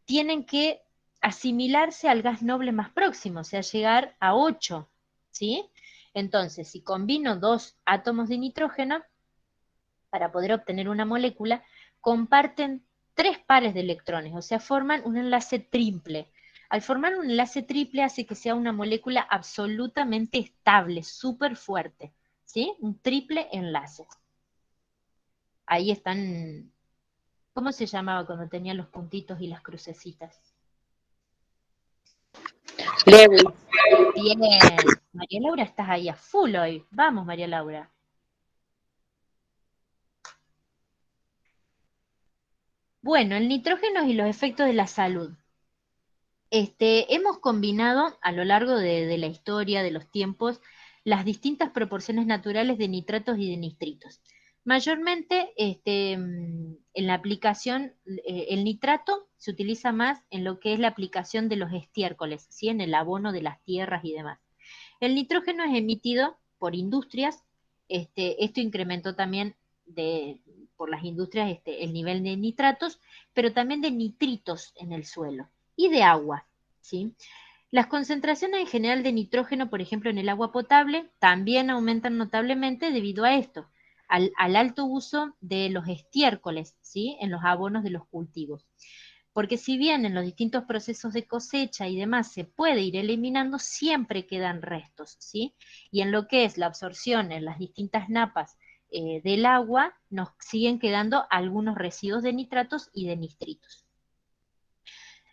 tienen que asimilarse al gas noble más próximo, o sea, llegar a 8, ¿sí? Entonces, si combino 2 átomos de nitrógeno, para poder obtener una molécula, comparten 3 pares de electrones, o sea, forman un enlace triple. Al formar un enlace triple hace que sea una molécula absolutamente estable, súper fuerte, ¿sí? Un triple enlace. Ahí están, ¿cómo se llamaba cuando tenía los puntitos y las crucecitas? Lewis. Bien, María Laura, estás ahí a full hoy. Vamos, María Laura. Bueno, el nitrógeno y los efectos de la salud. Hemos combinado a lo largo de la historia, de los tiempos, las distintas proporciones naturales de nitratos y de nitritos. Mayormente en la aplicación, el nitrato se utiliza más en lo que es la aplicación de los estiércoles, ¿sí? En el abono de las tierras y demás. El nitrógeno es emitido por industrias, esto incrementó también por las industrias el nivel de nitratos, pero también de nitritos en el suelo y de agua, ¿sí? Las concentraciones en general de nitrógeno, por ejemplo, en el agua potable, también aumentan notablemente debido a esto, al alto uso de los estiércoles, ¿sí? En los abonos de los cultivos. Porque si bien en los distintos procesos de cosecha y demás se puede ir eliminando, siempre quedan restos, ¿sí? Y en lo que es la absorción en las distintas napas del agua, nos siguen quedando algunos residuos de nitratos y de nitritos.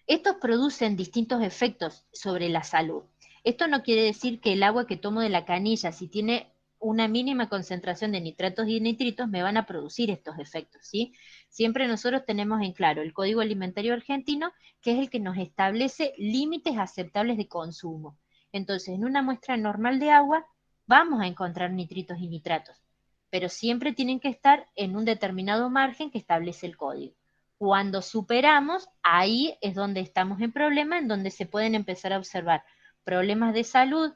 Estos producen distintos efectos sobre la salud. Esto no quiere decir que el agua que tomo de la canilla, si tiene una mínima concentración de nitratos y nitritos, me van a producir estos efectos, ¿sí? Siempre nosotros tenemos en claro el Código Alimentario Argentino, que es el que nos establece límites aceptables de consumo. Entonces, en una muestra normal de agua, vamos a encontrar nitritos y nitratos, pero siempre tienen que estar en un determinado margen que establece el código. Cuando superamos, ahí es donde estamos en problema, en donde se pueden empezar a observar problemas de salud,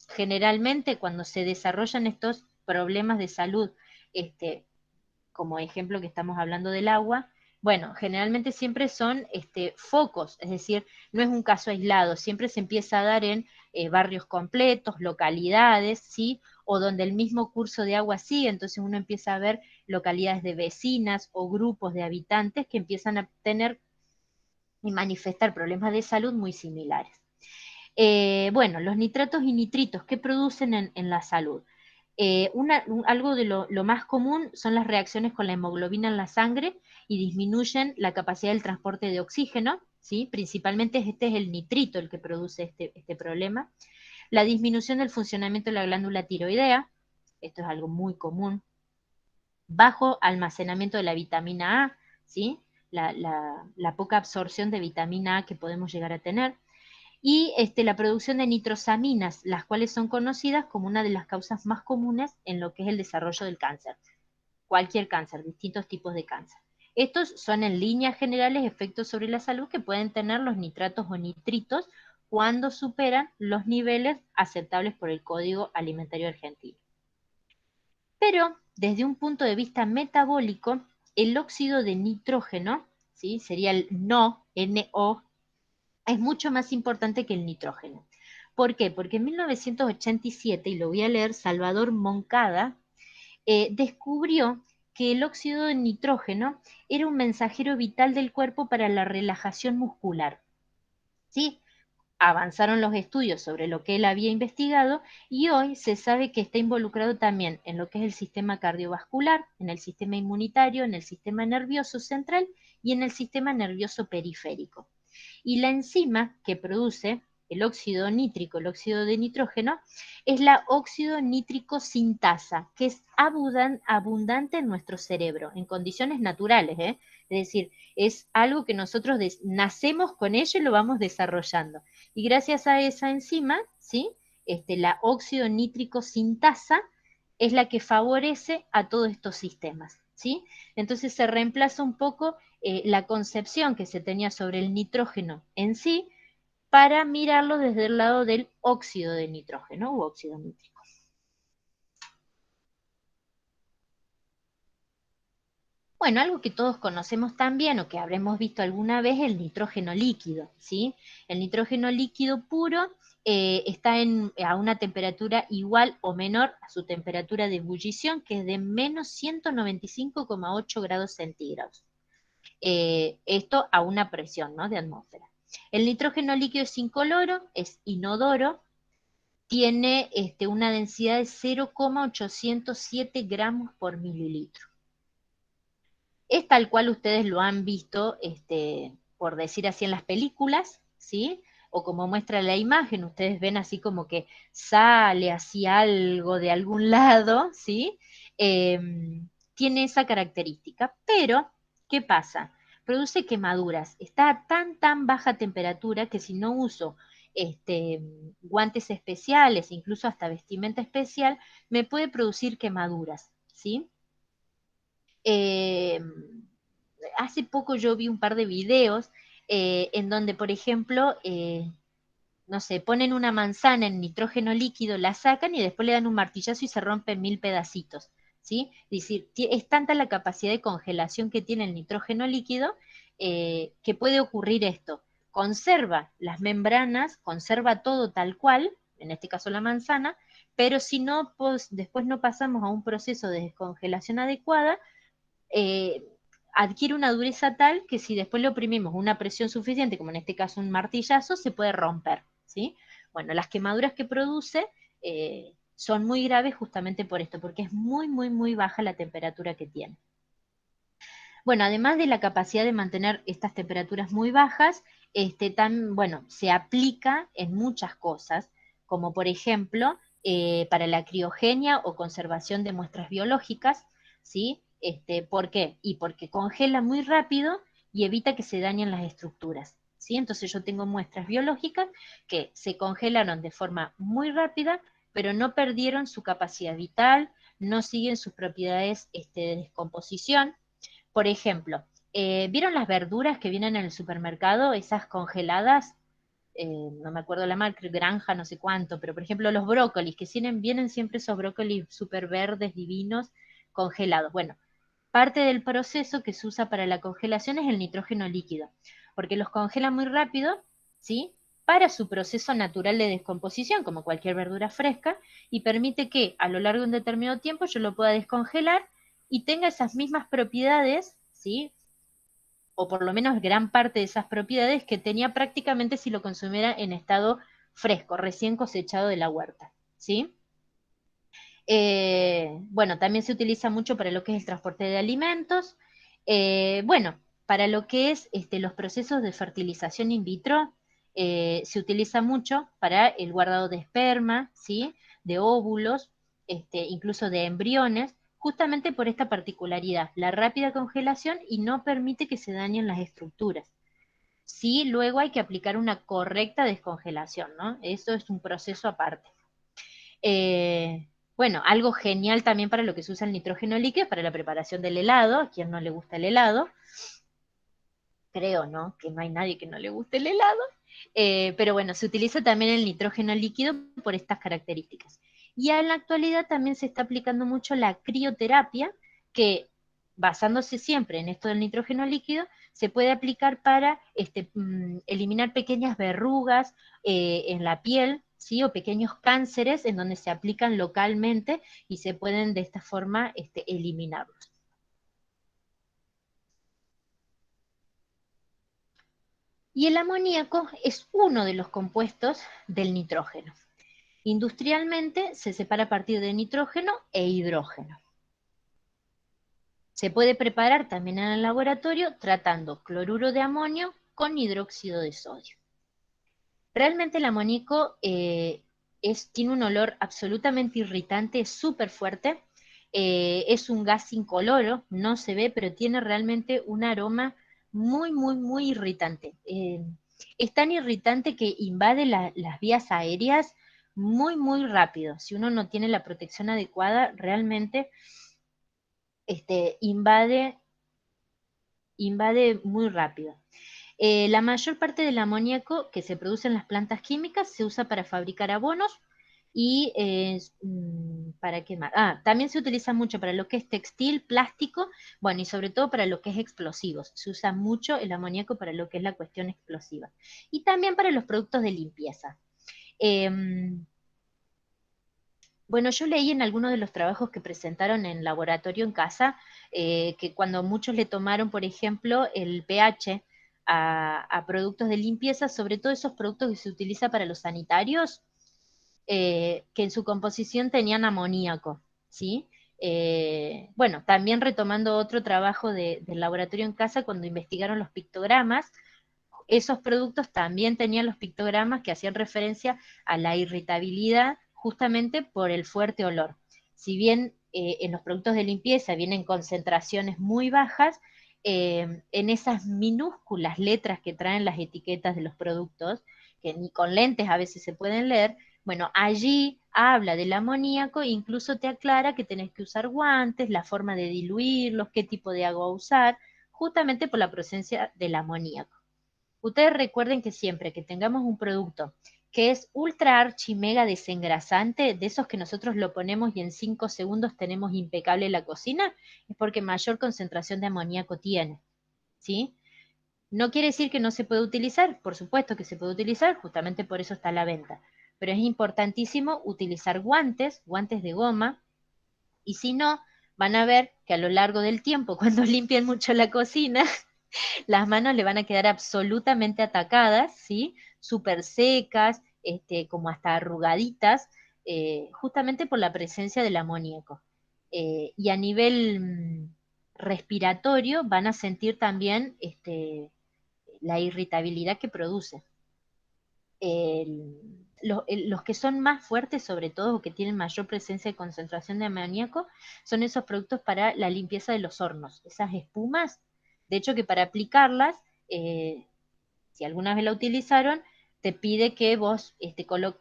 generalmente cuando se desarrollan estos problemas de salud, como ejemplo que estamos hablando del agua, bueno, generalmente siempre son focos, es decir, no es un caso aislado, siempre se empieza a dar en barrios completos, localidades, ¿sí? O donde el mismo curso de agua sigue, entonces uno empieza a ver localidades de vecinas o grupos de habitantes que empiezan a tener y manifestar problemas de salud muy similares. Bueno, los nitratos y nitritos, ¿qué producen en la salud? Algo de lo más común son las reacciones con la hemoglobina en la sangre y disminuyen la capacidad del transporte de oxígeno, ¿sí? Principalmente este es el nitrito el que produce este problema. La disminución del funcionamiento de la glándula tiroidea, esto es algo muy común. Bajo almacenamiento de la vitamina A, ¿sí? La poca absorción de vitamina A que podemos llegar a tener. Y la producción de nitrosaminas, las cuales son conocidas como una de las causas más comunes en lo que es el desarrollo del cáncer. Cualquier cáncer, distintos tipos de cáncer. Estos son en líneas generales efectos sobre la salud que pueden tener los nitratos o nitritos cuando superan los niveles aceptables por el Código Alimentario Argentino. Pero desde un punto de vista metabólico, el óxido de nitrógeno, ¿sí? Sería el NO, NO, es mucho más importante que el nitrógeno. ¿Por qué? Porque en 1987, y lo voy a leer, Salvador Moncada descubrió que el óxido de nitrógeno era un mensajero vital del cuerpo para la relajación muscular. ¿Sí? Avanzaron los estudios sobre lo que él había investigado y hoy se sabe que está involucrado también en lo que es el sistema cardiovascular, en el sistema inmunitario, en el sistema nervioso central y en el sistema nervioso periférico. Y la enzima que produce el óxido nítrico, el óxido de nitrógeno, es la óxido nítrico sintasa, que es abundante en nuestro cerebro, en condiciones naturales, ¿eh? Es decir, es algo que nosotros nacemos con ello y lo vamos desarrollando. Y gracias a esa enzima, ¿sí? La óxido nítrico sintasa es la que favorece a todos estos sistemas, ¿sí? Entonces se reemplaza un poco la concepción que se tenía sobre el nitrógeno en sí para mirarlo desde el lado del óxido de nitrógeno u óxido nítrico. Bueno, algo que todos conocemos también o que habremos visto alguna vez es el nitrógeno líquido, ¿sí? El nitrógeno líquido puro está a una temperatura igual o menor a su temperatura de ebullición, que es de menos 195,8 grados centígrados. Esto a una presión, ¿no?, de atmósfera. El nitrógeno líquido es incoloro, es inodoro, tiene una densidad de 0,807 gramos por mililitro. Es tal cual ustedes lo han visto, por decir así, en las películas, ¿sí? O como muestra la imagen, ustedes ven así como que sale así algo de algún lado, ¿sí? Tiene esa característica, pero, ¿qué pasa? Produce quemaduras, está a tan baja temperatura que si no uso guantes especiales, incluso hasta vestimenta especial, me puede producir quemaduras, ¿sí? Hace poco yo vi un par de videos en donde, por ejemplo, no sé, ponen una manzana en nitrógeno líquido, la sacan y después le dan un martillazo y se rompe en 1000 pedacitos, ¿sí? Es decir, es tanta la capacidad de congelación que tiene el nitrógeno líquido que puede ocurrir esto. Conserva las membranas, conserva todo tal cual, en este caso la manzana, pero si no, pues, después no pasamos a un proceso de descongelación adecuada, eh, adquiere una dureza tal que si después le oprimimos una presión suficiente, como en este caso un martillazo, se puede romper, ¿sí? Bueno, las quemaduras que produce son muy graves justamente por esto, porque es muy, muy, muy baja la temperatura que tiene. Bueno, además de la capacidad de mantener estas temperaturas muy bajas, bueno, se aplica en muchas cosas, como por ejemplo, para la criogenia o conservación de muestras biológicas, ¿sí? ¿Por qué? Y porque congela muy rápido y evita que se dañen las estructuras, ¿sí? Entonces yo tengo muestras biológicas que se congelaron de forma muy rápida, pero no perdieron su capacidad vital, no siguen sus propiedades de descomposición. Por ejemplo, ¿vieron las verduras que vienen en el supermercado, esas congeladas? No me acuerdo la marca, Granja, no sé cuánto, pero por ejemplo los brócolis, que vienen siempre esos brócolis súper verdes, divinos, congelados. Bueno, parte del proceso que se usa para la congelación es el nitrógeno líquido, porque los congela muy rápido, ¿sí? Para su proceso natural de descomposición, como cualquier verdura fresca, y permite que a lo largo de un determinado tiempo yo lo pueda descongelar y tenga esas mismas propiedades, ¿sí? O por lo menos gran parte de esas propiedades que tenía prácticamente si lo consumiera en estado fresco, recién cosechado de la huerta, ¿sí? Bueno, también se utiliza mucho para lo que es el transporte de alimentos. Bueno, para lo que es los procesos de fertilización in vitro, se utiliza mucho para el guardado de esperma, ¿sí? De óvulos, incluso de embriones, justamente por esta particularidad, la rápida congelación y no permite que se dañen las estructuras. Sí, luego hay que aplicar una correcta descongelación, ¿no? Eso es un proceso aparte. Eh, bueno, algo genial también para lo que se usa el nitrógeno líquido es para la preparación del helado. A quien no le gusta el helado, creo, ¿no? Que no hay nadie que no le guste el helado. Pero bueno, se utiliza también el nitrógeno líquido por estas características. Y en la actualidad también se está aplicando mucho la crioterapia, que basándose siempre en esto del nitrógeno líquido, se puede aplicar para eliminar pequeñas verrugas en la piel, ¿sí? O pequeños cánceres en donde se aplican localmente y se pueden de esta forma eliminarlos. Y el amoníaco es uno de los compuestos del nitrógeno. Industrialmente se separa a partir de nitrógeno e hidrógeno. Se puede preparar también en el laboratorio tratando cloruro de amonio con hidróxido de sodio. Realmente el amoníaco tiene un olor absolutamente irritante, súper fuerte. Es un gas incoloro, no se ve, pero tiene realmente un aroma muy, muy, muy irritante. Es tan irritante que invade las vías aéreas muy, muy rápido. Si uno no tiene la protección adecuada, realmente invade muy rápido. La mayor parte del amoníaco que se produce en las plantas químicas se usa para fabricar abonos y ¿para qué más? También se utiliza mucho para lo que es textil, plástico, bueno, y sobre todo para lo que es explosivos. Se usa mucho el amoníaco para lo que es la cuestión explosiva. Y también para los productos de limpieza. Bueno, yo leí en algunos de los trabajos que presentaron en laboratorio en casa, que cuando muchos le tomaron, por ejemplo, el pH a productos de limpieza, sobre todo esos productos que se utiliza para los sanitarios, que en su composición tenían amoníaco, ¿sí? Bueno, también retomando otro trabajo del laboratorio en casa, cuando investigaron los pictogramas, esos productos también tenían los pictogramas que hacían referencia a la irritabilidad justamente por el fuerte olor. Si bien en los productos de limpieza vienen concentraciones muy bajas, en esas minúsculas letras que traen las etiquetas de los productos, que ni con lentes a veces se pueden leer, bueno, allí habla del amoníaco e incluso te aclara que tenés que usar guantes, la forma de diluirlos, qué tipo de agua usar, justamente por la presencia del amoníaco. Ustedes recuerden que siempre que tengamos un producto que es ultra archi mega desengrasante, de esos que nosotros lo ponemos y en 5 segundos tenemos impecable la cocina, es porque mayor concentración de amoníaco tiene, ¿sí? No quiere decir que no se puede utilizar, por supuesto que se puede utilizar, justamente por eso está a la venta, pero es importantísimo utilizar guantes, guantes de goma, y si no, van a ver que a lo largo del tiempo, cuando limpien mucho la cocina, las manos le van a quedar absolutamente atacadas, ¿sí? Súper secas, como hasta arrugaditas, justamente por la presencia del amoníaco. Y a nivel respiratorio van a sentir también la irritabilidad que produce. Los que son más fuertes, sobre todo, o que tienen mayor presencia de concentración de amoníaco, son esos productos para la limpieza de los hornos, esas espumas. De hecho, que para aplicarlas, eh, si alguna vez la utilizaron, te pide que vos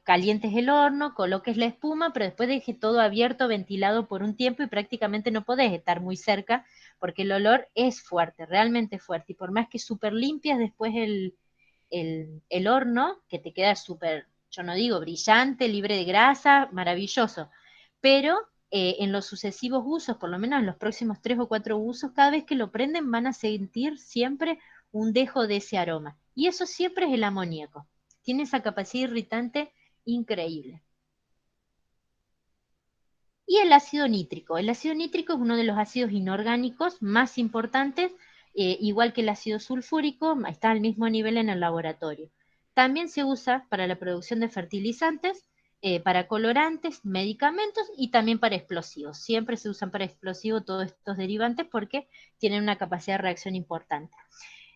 calientes el horno, coloques la espuma, pero después dejes todo abierto, ventilado por un tiempo y prácticamente no podés estar muy cerca porque el olor es fuerte, realmente fuerte. Y por más que súper limpias después el horno, que te queda súper, yo no digo brillante, libre de grasa, maravilloso, pero en los sucesivos usos, por lo menos en los próximos 3 o 4 usos, cada vez que lo prenden van a sentir siempre un dejo de ese aroma. Y eso siempre es el amoníaco. Tiene esa capacidad irritante increíble. Y el ácido nítrico. El ácido nítrico es uno de los ácidos inorgánicos más importantes, igual que el ácido sulfúrico, está al mismo nivel en el laboratorio. También se usa para la producción de fertilizantes, para colorantes, medicamentos y también para explosivos. Siempre se usan para explosivos todos estos derivantes porque tienen una capacidad de reacción importante.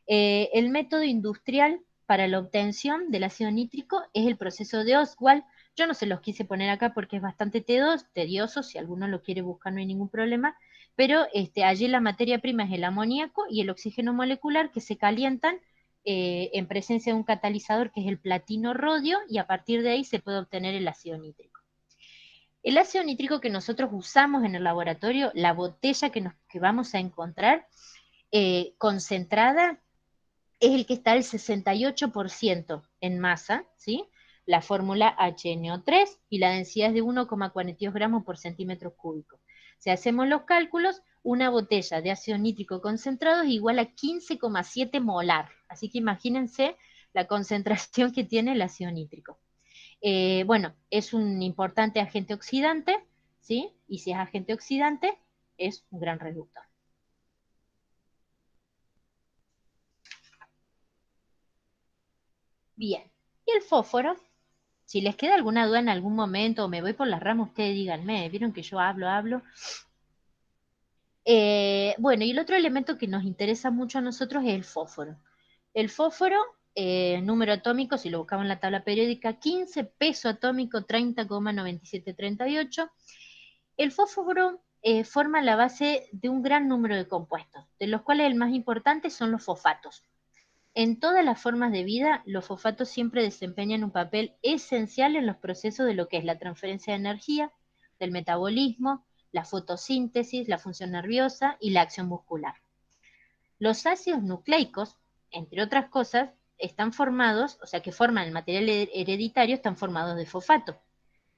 El método industrial para la obtención del ácido nítrico es el proceso de Ostwald. Yo no se los quise poner acá porque es bastante tedioso, si alguno lo quiere buscar no hay ningún problema, pero allí la materia prima es el amoníaco y el oxígeno molecular que se calientan en presencia de un catalizador que es el platino-rodio y a partir de ahí se puede obtener el ácido nítrico. El ácido nítrico que nosotros usamos en el laboratorio, la botella que vamos a encontrar concentrada, es el que está al 68% en masa, ¿sí? La fórmula HNO3 y la densidad es de 1,42 gramos por centímetro cúbico. Si hacemos los cálculos, una botella de ácido nítrico concentrado es igual a 15,7 molar. Así que imagínense la concentración que tiene el ácido nítrico. Bueno, es un importante agente oxidante, ¿sí? Y si es agente oxidante, es un gran reductor. Bien, y el fósforo, si les queda alguna duda en algún momento o me voy por las ramas, ustedes díganme, vieron que yo hablo. Bueno, y el otro elemento que nos interesa mucho a nosotros es el fósforo. El fósforo, número atómico, si lo buscamos en la tabla periódica, 15, peso atómico 30,9738. El fósforo forma la base de un gran número de compuestos, de los cuales el más importante son los fosfatos. En todas las formas de vida, los fosfatos siempre desempeñan un papel esencial en los procesos de lo que es la transferencia de energía, del metabolismo, la fotosíntesis, la función nerviosa y la acción muscular. Los ácidos nucleicos, entre otras cosas, están formados, o sea que forman el material hereditario, están formados de fosfato,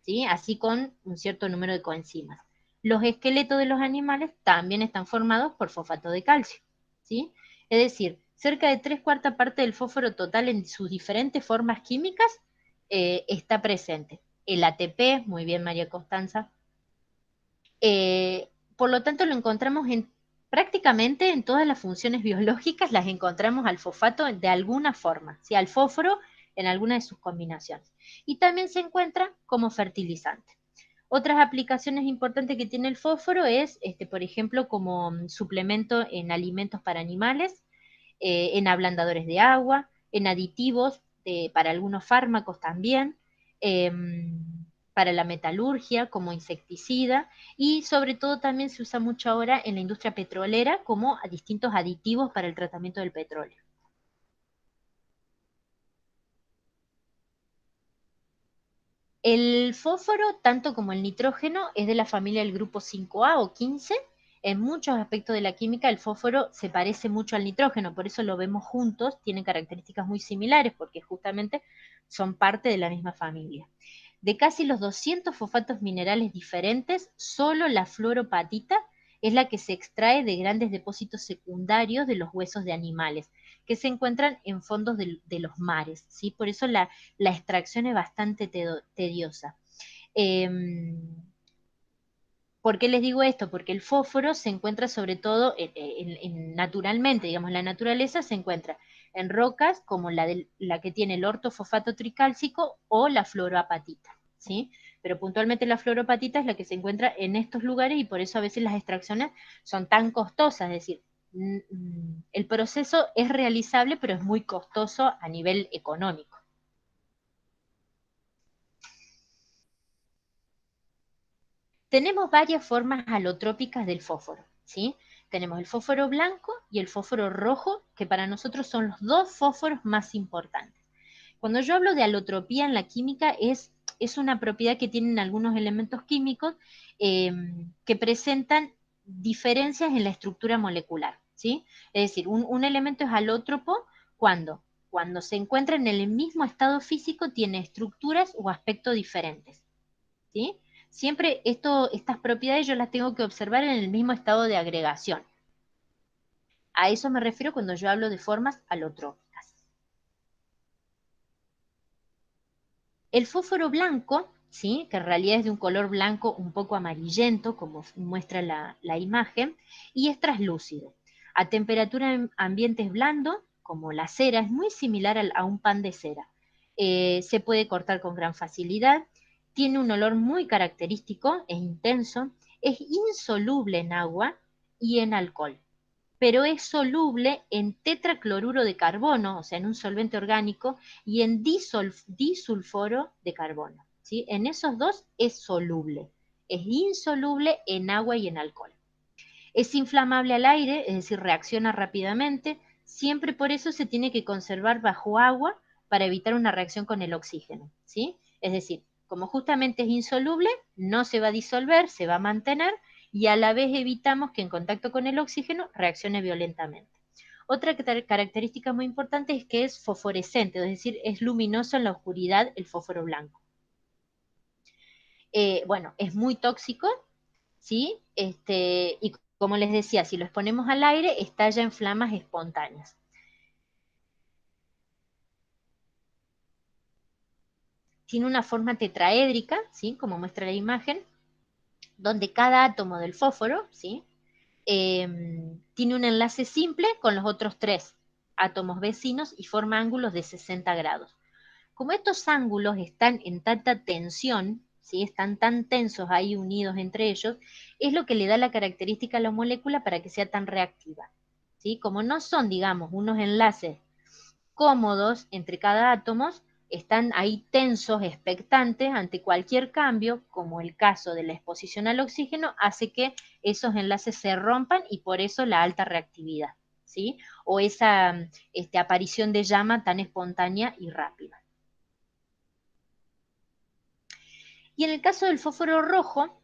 ¿sí? Así con un cierto número de coenzimas. Los esqueletos de los animales también están formados por fosfato de calcio, ¿sí? Es decir, cerca de 3/4 parte del fósforo total en sus diferentes formas químicas está presente. El ATP, muy bien María Constanza. Por lo tanto, lo encontramos prácticamente en todas las funciones biológicas, las encontramos al fosfato de alguna forma, ¿sí? Al fósforo en alguna de sus combinaciones. Y también se encuentra como fertilizante. Otras aplicaciones importantes que tiene el fósforo es, por ejemplo, como suplemento en alimentos para animales, en ablandadores de agua, en aditivos para algunos fármacos también, para la metalurgia como insecticida y sobre todo también se usa mucho ahora en la industria petrolera como distintos aditivos para el tratamiento del petróleo. El fósforo, tanto como el nitrógeno, es de la familia del grupo 5A o 15. En muchos aspectos de la química el fósforo se parece mucho al nitrógeno, por eso lo vemos juntos, tienen características muy similares, porque justamente son parte de la misma familia. De casi los 200 fosfatos minerales diferentes, solo la fluoropatita es la que se extrae de grandes depósitos secundarios de los huesos de animales, que se encuentran en fondos de los mares, ¿sí? Por eso la extracción es bastante tediosa. ¿Por qué les digo esto? Porque el fósforo se encuentra sobre todo naturalmente, digamos, la naturaleza se encuentra en rocas como la que tiene el ortofosfato tricálcico o la fluoroapatita, ¿sí? Pero puntualmente la fluoroapatita es la que se encuentra en estos lugares y por eso a veces las extracciones son tan costosas, es decir, el proceso es realizable, pero es muy costoso a nivel económico. Tenemos varias formas alotrópicas del fósforo, ¿sí? Tenemos el fósforo blanco y el fósforo rojo, que para nosotros son los dos fósforos más importantes. Cuando yo hablo de alotropía en la química, es una propiedad que tienen algunos elementos químicos que presentan diferencias en la estructura molecular, ¿sí? Es decir, un elemento es alótropo cuando se encuentra en el mismo estado físico, tiene estructuras o aspectos diferentes, ¿sí? Siempre estas propiedades yo las tengo que observar en el mismo estado de agregación. A eso me refiero cuando yo hablo de formas alotrópicas. El fósforo blanco, ¿sí? Que en realidad es de un color blanco un poco amarillento, como muestra la imagen, y es translúcido. A temperatura en ambientes blandos, como la cera, es muy similar a un pan de cera. Se puede cortar con gran facilidad, tiene un olor muy característico, es intenso, es insoluble en agua y en alcohol, pero es soluble en tetracloruro de carbono, o sea, en un solvente orgánico, y en disulfuro de carbono, ¿sí? En esos dos es soluble, es insoluble en agua y en alcohol. Es inflamable al aire, es decir, reacciona rápidamente, siempre por eso se tiene que conservar bajo agua para evitar una reacción con el oxígeno, ¿sí? Es decir, como justamente es insoluble, no se va a disolver, se va a mantener, y a la vez evitamos que en contacto con el oxígeno reaccione violentamente. Otra característica muy importante es que es fosforescente, es decir, es luminoso en la oscuridad el fósforo blanco. Bueno, es muy tóxico, ¿sí? Y como les decía, si lo exponemos al aire, estalla en flamas espontáneas. Tiene una forma tetraédrica, ¿sí? Como muestra la imagen, donde cada átomo del fósforo, ¿sí? Tiene un enlace simple con los otros tres átomos vecinos y forma ángulos de 60 grados. Como estos ángulos están en tanta tensión, ¿sí? Están tan tensos ahí unidos entre ellos, es lo que le da la característica a la molécula para que sea tan reactiva, ¿sí? Como no son, digamos, unos enlaces cómodos entre cada átomo, están ahí tensos, expectantes ante cualquier cambio, como el caso de la exposición al oxígeno, hace que esos enlaces se rompan y por eso la alta reactividad, ¿sí? O esa aparición de llama tan espontánea y rápida. Y en el caso del fósforo rojo,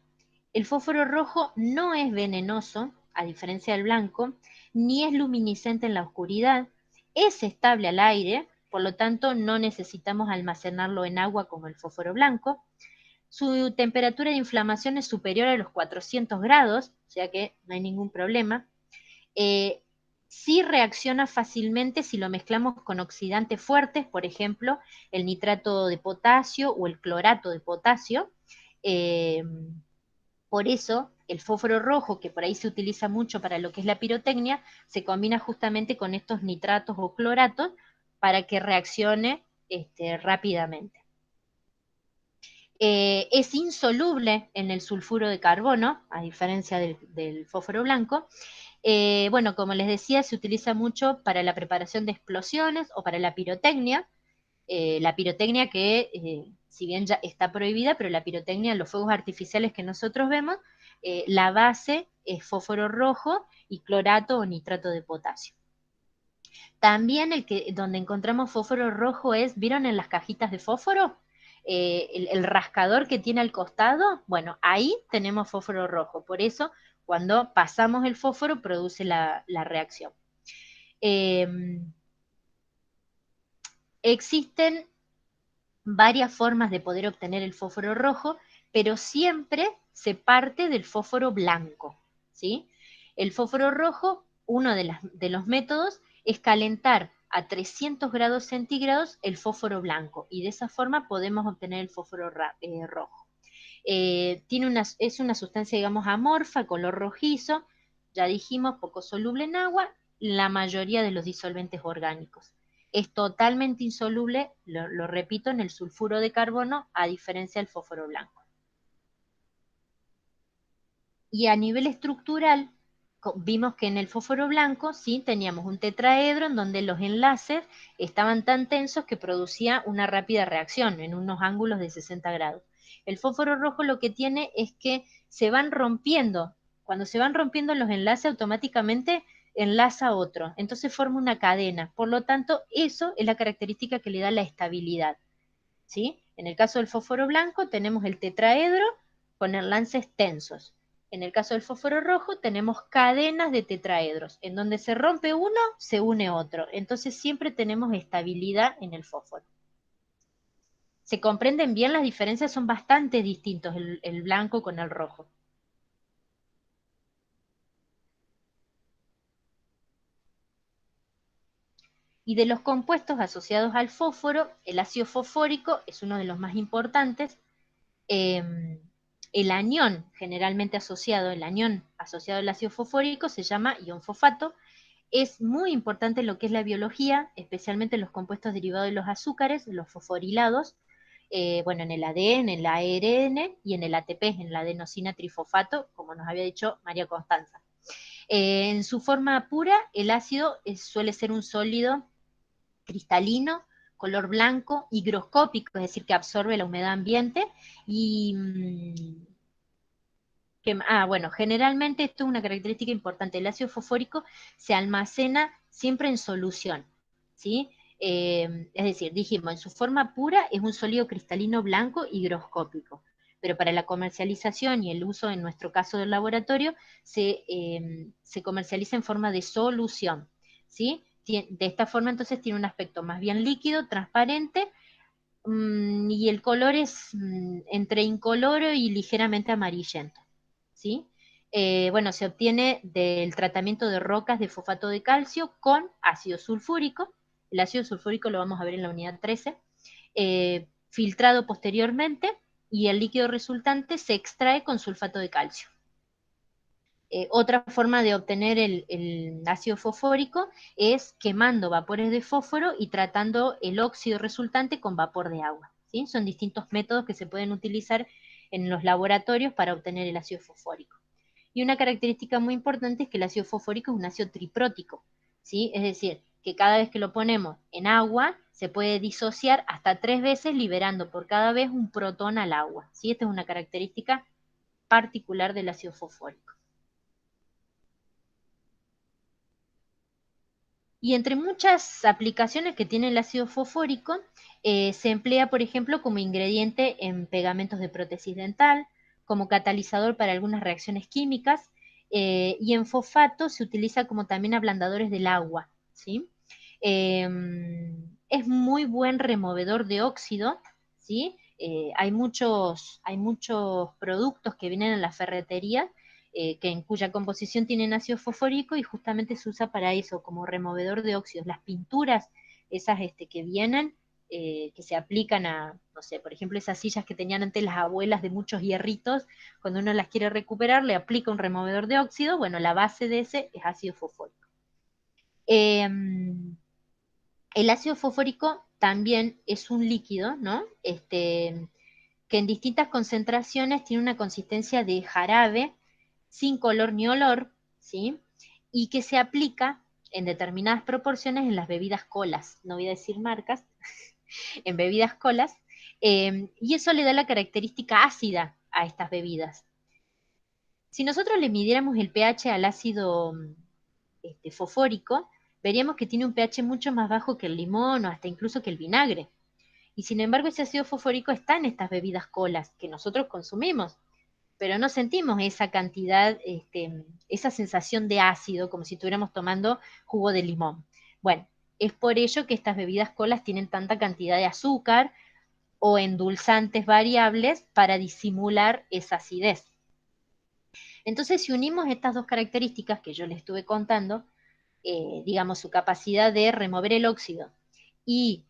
el fósforo rojo no es venenoso, a diferencia del blanco, ni es luminiscente en la oscuridad, es estable al aire, por lo tanto no necesitamos almacenarlo en agua como el fósforo blanco. Su temperatura de inflamación es superior a los 400 grados, o sea que no hay ningún problema. Sí reacciona fácilmente si lo mezclamos con oxidantes fuertes, por ejemplo, el nitrato de potasio o el clorato de potasio. Por eso, el fósforo rojo, que por ahí se utiliza mucho para lo que es la pirotecnia, se combina justamente con estos nitratos o cloratos para que reaccione rápidamente. Es insoluble en el sulfuro de carbono, a diferencia del fósforo blanco. Bueno, como les decía, se utiliza mucho para la preparación de explosiones o para la pirotecnia. La pirotecnia que, si bien ya está prohibida, pero la pirotecnia, los fuegos artificiales que nosotros vemos, la base es fósforo rojo y clorato o nitrato de potasio. También donde encontramos fósforo rojo es, ¿vieron en las cajitas de fósforo? el rascador que tiene al costado, bueno, ahí tenemos fósforo rojo. Por eso, cuando pasamos el fósforo, produce la reacción. Existen varias formas de poder obtener el fósforo rojo, pero siempre se parte del fósforo blanco, ¿sí? El fósforo rojo, uno de los métodos, es calentar a 300 grados centígrados el fósforo blanco, y de esa forma podemos obtener el fósforo rojo. Es una sustancia, digamos, amorfa, color rojizo, ya dijimos, poco soluble en agua, la mayoría de los disolventes orgánicos. Es totalmente insoluble, lo repito, en el sulfuro de carbono, a diferencia del fósforo blanco. Y a nivel estructural, vimos que en el fósforo blanco, sí, teníamos un tetraedro en donde los enlaces estaban tan tensos que producía una rápida reacción en unos ángulos de 60 grados. El fósforo rojo lo que tiene es que se van rompiendo. Cuando se van rompiendo los enlaces, automáticamente enlaza otro. Entonces forma una cadena. Por lo tanto, eso es la característica que le da la estabilidad, ¿sí? En el caso del fósforo blanco tenemos el tetraedro con enlaces tensos. En el caso del fósforo rojo tenemos cadenas de tetraedros. En donde se rompe uno, se une otro. Entonces siempre tenemos estabilidad en el fósforo. ¿Se comprenden bien? Las diferencias son bastante distintos el blanco con el rojo. Y de los compuestos asociados al fósforo, el ácido fosfórico es uno de los más importantes. El anión generalmente asociado, el anión asociado al ácido fosfórico se llama ion fosfato. Es muy importante en lo que es la biología, especialmente los compuestos derivados de los azúcares, los fosforilados, bueno, en el ADN, en el ARN y en el ATP, en el adenosina trifosfato, como nos había dicho María Constanza. En su forma pura, el ácido suele ser un sólido cristalino, color blanco, higroscópico, es decir, que absorbe la humedad ambiente, y bueno, generalmente esto es una característica importante, el ácido fosfórico se almacena siempre en solución, ¿sí? Es decir, dijimos, en su forma pura es un sólido cristalino blanco higroscópico, pero para la comercialización y el uso, en nuestro caso del laboratorio, se comercializa en forma de solución, ¿sí? De esta forma entonces tiene un aspecto más bien líquido, transparente, y el color es entre incoloro y ligeramente amarillento, ¿sí? Bueno, se obtiene del tratamiento de rocas de fosfato de calcio con ácido sulfúrico. El ácido sulfúrico lo vamos a ver en la unidad 13, filtrado posteriormente, y el líquido resultante se extrae con sulfato de calcio. Otra forma de obtener el ácido fosfórico es quemando vapores de fósforo y tratando el óxido resultante con vapor de agua, ¿sí? Son distintos métodos que se pueden utilizar en los laboratorios para obtener el ácido fosfórico. Y una característica muy importante es que el ácido fosfórico es un ácido triprótico, ¿sí? Es decir, que cada vez que lo ponemos en agua se puede disociar hasta 3 veces, liberando por cada vez un protón al agua, ¿sí? Esta es una característica particular del ácido fosfórico. Y entre muchas aplicaciones que tiene el ácido fosfórico, se emplea, por ejemplo, como ingrediente en pegamentos de prótesis dental, como catalizador para algunas reacciones químicas, y en fosfato se utiliza como también ablandadores del agua, ¿sí? Es muy buen removedor de óxido, ¿sí? Hay muchos productos que vienen en la ferretería, en cuya composición tienen ácido fosfórico, y justamente se usa para eso, como removedor de óxidos. Las pinturas, esas que vienen, que se aplican a, no sé, por ejemplo, esas sillas que tenían antes las abuelas de muchos hierritos, cuando uno las quiere recuperar, le aplica un removedor de óxido. Bueno, la base de ese es ácido fosfórico. El ácido fosfórico también es un líquido, ¿no? Que en distintas concentraciones tiene una consistencia de jarabe, sin color ni olor, ¿sí? Y que se aplica en determinadas proporciones en las bebidas colas, no voy a decir marcas, en bebidas colas, y eso le da la característica ácida a estas bebidas. Si nosotros le midiéramos el pH al ácido fosfórico, veríamos que tiene un pH mucho más bajo que el limón, o hasta incluso que el vinagre. Y sin embargo ese ácido fosfórico está en estas bebidas colas que nosotros consumimos, pero no sentimos esa cantidad, esa sensación de ácido como si estuviéramos tomando jugo de limón. Bueno, es por ello que estas bebidas colas tienen tanta cantidad de azúcar o endulzantes variables para disimular esa acidez. Entonces, si unimos estas dos características que yo les estuve contando, digamos, su capacidad de remover el óxido y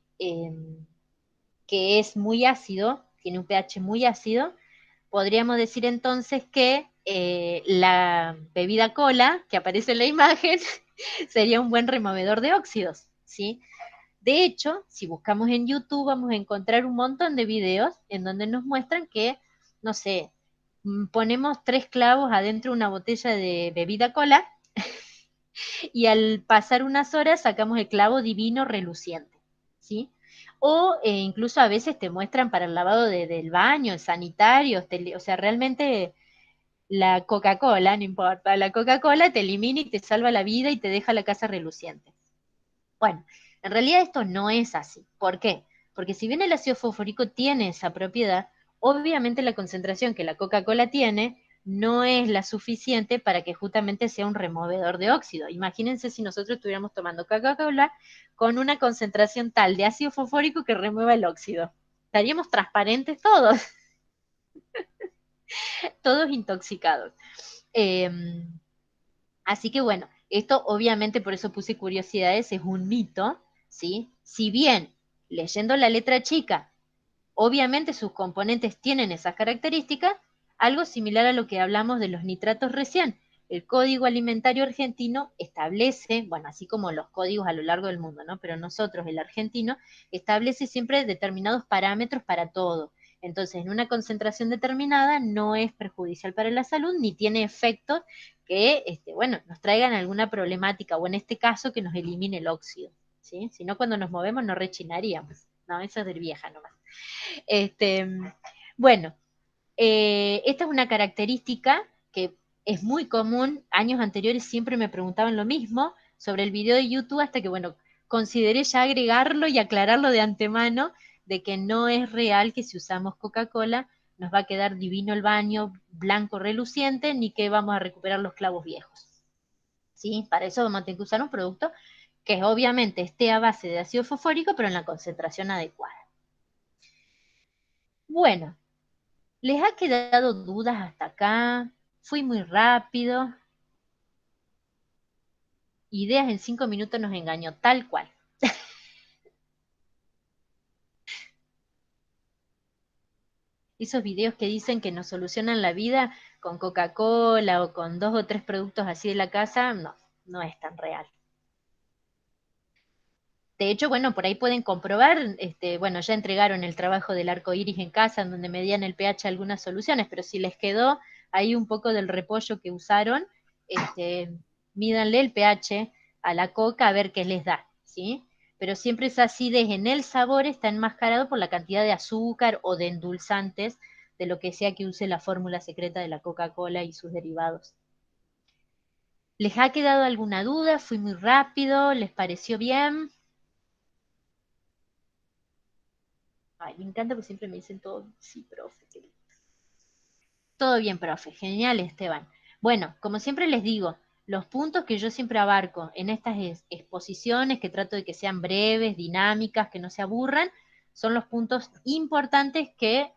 que es muy ácido, tiene un pH muy ácido, podríamos decir entonces que la bebida cola, que aparece en la imagen, sería un buen removedor de óxidos, ¿sí? De hecho, si buscamos en YouTube vamos a encontrar un montón de videos en donde nos muestran que, no sé, ponemos 3 clavos adentro de una botella de bebida cola y al pasar unas horas sacamos el clavo divino reluciente, ¿sí? O incluso a veces te muestran para el lavado del baño, sanitarios, o sea, realmente la Coca-Cola, no importa, la Coca-Cola te elimina y te salva la vida y te deja la casa reluciente. Bueno, en realidad esto no es así. ¿Por qué? Porque si bien el ácido fosfórico tiene esa propiedad, obviamente la concentración que la Coca-Cola tiene no es la suficiente para que justamente sea un removedor de óxido. Imagínense si nosotros estuviéramos tomando Coca-Cola con una concentración tal de ácido fosfórico que remueva el óxido. Estaríamos transparentes todos, todos intoxicados. Así que bueno, esto obviamente por eso puse curiosidades, es un mito, ¿sí? Si bien leyendo la letra chica, obviamente sus componentes tienen esas características, algo similar a lo que hablamos de los nitratos recién. El Código Alimentario Argentino establece, bueno, así como los códigos a lo largo del mundo, ¿no? Pero nosotros, el argentino, establece siempre determinados parámetros para todo. Entonces, en una concentración determinada no es perjudicial para la salud ni tiene efectos que, bueno, nos traigan alguna problemática, o en este caso que nos elimine el óxido, ¿sí? Si no, cuando nos movemos no rechinaríamos. No, eso es de vieja nomás. Este, bueno, esta es una característica que es muy común. Años anteriores siempre me preguntaban lo mismo sobre el video de YouTube hasta que, bueno, consideré ya agregarlo y aclararlo de antemano de que no es real que si usamos Coca-Cola nos va a quedar divino el baño, blanco reluciente, ni que vamos a recuperar los clavos viejos. ¿Sí? Para eso vamos a tener que usar un producto que obviamente esté a base de ácido fosfórico, pero en la concentración adecuada. Bueno, ¿les ha quedado dudas hasta acá? ¿Fui muy rápido? Ideas en 5 minutos nos engañó, tal cual. Esos videos que dicen que nos solucionan la vida con Coca-Cola o con 2 o 3 productos así de la casa, no, no es tan real. De hecho, bueno, por ahí pueden comprobar, bueno, ya entregaron el trabajo del arco iris en casa, en donde medían el pH algunas soluciones, pero si les quedó ahí un poco del repollo que usaron, mídanle el pH a la coca a ver qué les da, ¿sí? Pero siempre esa acidez en el sabor está enmascarado por la cantidad de azúcar o de endulzantes de lo que sea que use la fórmula secreta de la Coca-Cola y sus derivados. ¿Les ha quedado alguna duda? ¿Fui muy rápido? ¿Les pareció bien? Ay, me encanta porque siempre me dicen todo, sí, profe. Todo bien, profe. Genial, Esteban. Bueno, como siempre les digo, los puntos que yo siempre abarco en estas exposiciones, que trato de que sean breves, dinámicas, que no se aburran, son los puntos importantes que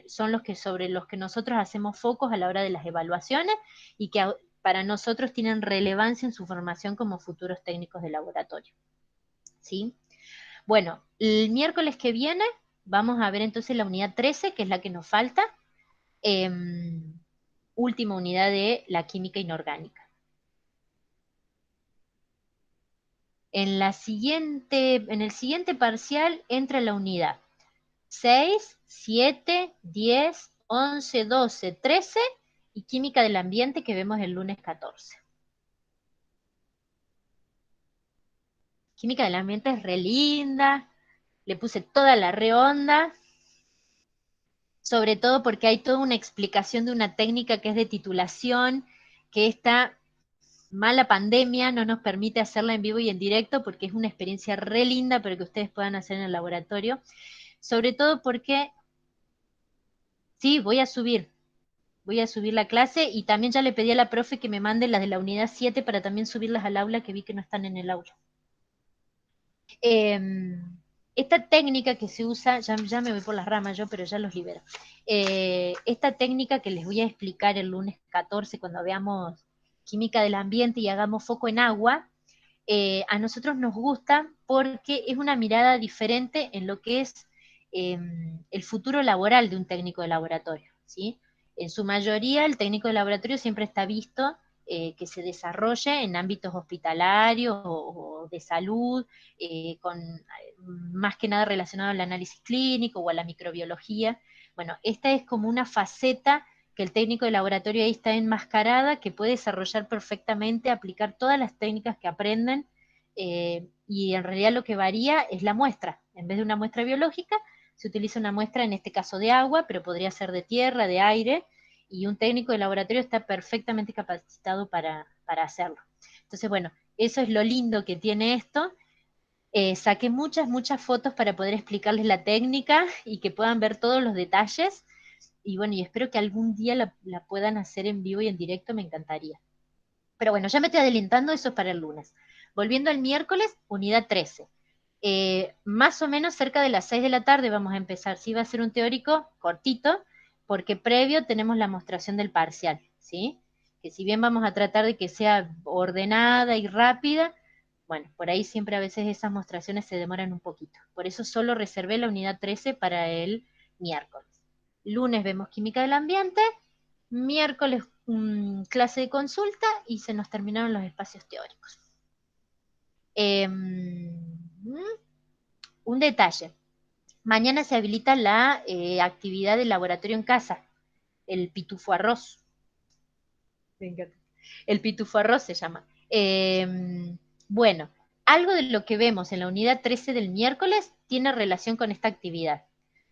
son los que sobre los que nosotros hacemos focos a la hora de las evaluaciones y que para nosotros tienen relevancia en su formación como futuros técnicos de laboratorio. ¿Sí? Bueno, el miércoles que viene vamos a ver entonces la unidad 13, que es la que nos falta. Última unidad de la química inorgánica. En el siguiente parcial entra la unidad 6, 7, 10, 11, 12, 13 y química del ambiente que vemos el lunes 14. Química del ambiente es re linda, le puse toda la re onda, sobre todo porque hay toda una explicación de una técnica que es de titulación, que esta mala pandemia no nos permite hacerla en vivo y en directo porque es una experiencia re linda para que ustedes puedan hacer en el laboratorio. sobre todo porque, sí, voy a subir la clase y también ya le pedí a la profe que me mande las de la unidad 7 para también subirlas al aula, que vi que no están en el aula. Esta técnica que se usa, ya me voy por las ramas yo, pero ya los libero. Esta técnica que les voy a explicar el lunes 14 cuando veamos química del ambiente y hagamos foco en agua, a nosotros nos gusta porque es una mirada diferente en lo que es el futuro laboral de un técnico de laboratorio, ¿sí? En su mayoría, el técnico de laboratorio siempre está visto que se desarrolle en ámbitos hospitalarios o de salud, más que nada relacionado al análisis clínico o a la microbiología. Bueno, esta es como una faceta que el técnico de laboratorio ahí está enmascarada, que puede desarrollar perfectamente, aplicar todas las técnicas que aprenden, y en realidad lo que varía es la muestra. En vez de una muestra biológica, se utiliza una muestra, en este caso de agua, pero podría ser de tierra, de aire, y un técnico de laboratorio está perfectamente capacitado para hacerlo. Entonces, bueno, eso es lo lindo que tiene esto. Saqué muchas fotos para poder explicarles la técnica y que puedan ver todos los detalles. Y bueno, y espero que algún día la puedan hacer en vivo y en directo, me encantaría. Pero bueno, ya me estoy adelantando, eso es para el lunes. Volviendo al miércoles, unidad 13. Más o menos cerca de las 6 de la tarde vamos a empezar. Sí, va a ser un teórico cortito, porque previo tenemos la mostración del parcial, ¿sí? Que si bien vamos a tratar de que sea ordenada y rápida, bueno, por ahí siempre a veces esas mostraciones se demoran un poquito. Por eso solo reservé la unidad 13 para el miércoles. Lunes vemos química del ambiente, miércoles clase de consulta y se nos terminaron los espacios teóricos. Un detalle. Mañana se habilita la actividad de laboratorio en casa, el pitufo arroz. El pitufo arroz se llama. Bueno, algo de lo que vemos en la unidad 13 del miércoles tiene relación con esta actividad.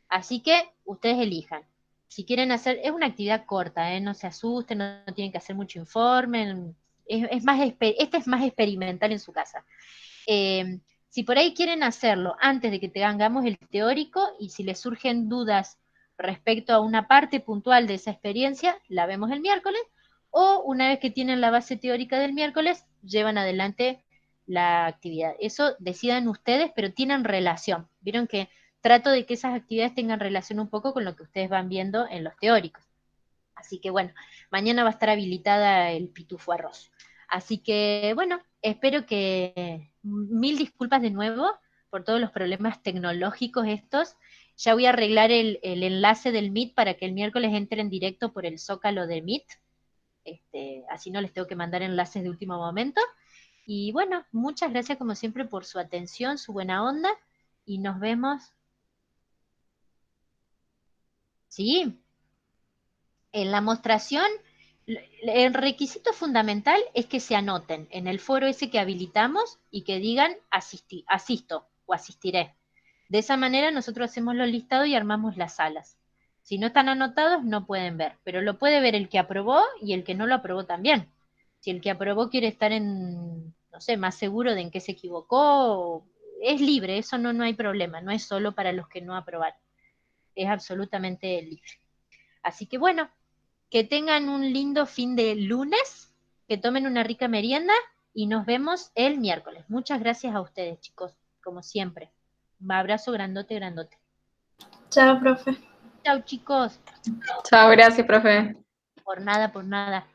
Así que ustedes elijan. Si quieren hacer, es una actividad corta, no se asusten, no tienen que hacer mucho informe. Este es más experimental en su casa. Si por ahí quieren hacerlo antes de que tengamos el teórico, y si les surgen dudas respecto a una parte puntual de esa experiencia, la vemos el miércoles, o una vez que tienen la base teórica del miércoles, llevan adelante la actividad. Eso decidan ustedes, pero tienen relación. Vieron que trato de que esas actividades tengan relación un poco con lo que ustedes van viendo en los teóricos. Así que bueno, mañana va a estar habilitada el pitufo arroz. Así que bueno, espero que, mil disculpas de nuevo por todos los problemas tecnológicos estos. Ya voy a arreglar el enlace del Meet para que el miércoles entre en directo por el Zócalo de Meet. Así no les tengo que mandar enlaces de último momento. Y bueno, muchas gracias como siempre por su atención, su buena onda, y nos vemos. Sí, en la mostración, el requisito fundamental es que se anoten en el foro ese que habilitamos y que digan asisto o asistiré. De esa manera nosotros hacemos los listados y armamos las salas. Si no están anotados, no pueden ver, pero lo puede ver el que aprobó y el que no lo aprobó también. Si el que aprobó quiere estar no sé, más seguro de en qué se equivocó, es libre, eso no hay problema, no es solo para los que no aprobaron, es absolutamente libre. Así que bueno, que tengan un lindo fin de lunes, que tomen una rica merienda y nos vemos el miércoles. Muchas gracias a ustedes, chicos, como siempre. Un abrazo grandote, grandote. Chao, profe. Chao, chicos. Chao, gracias, profe. Por nada, por nada.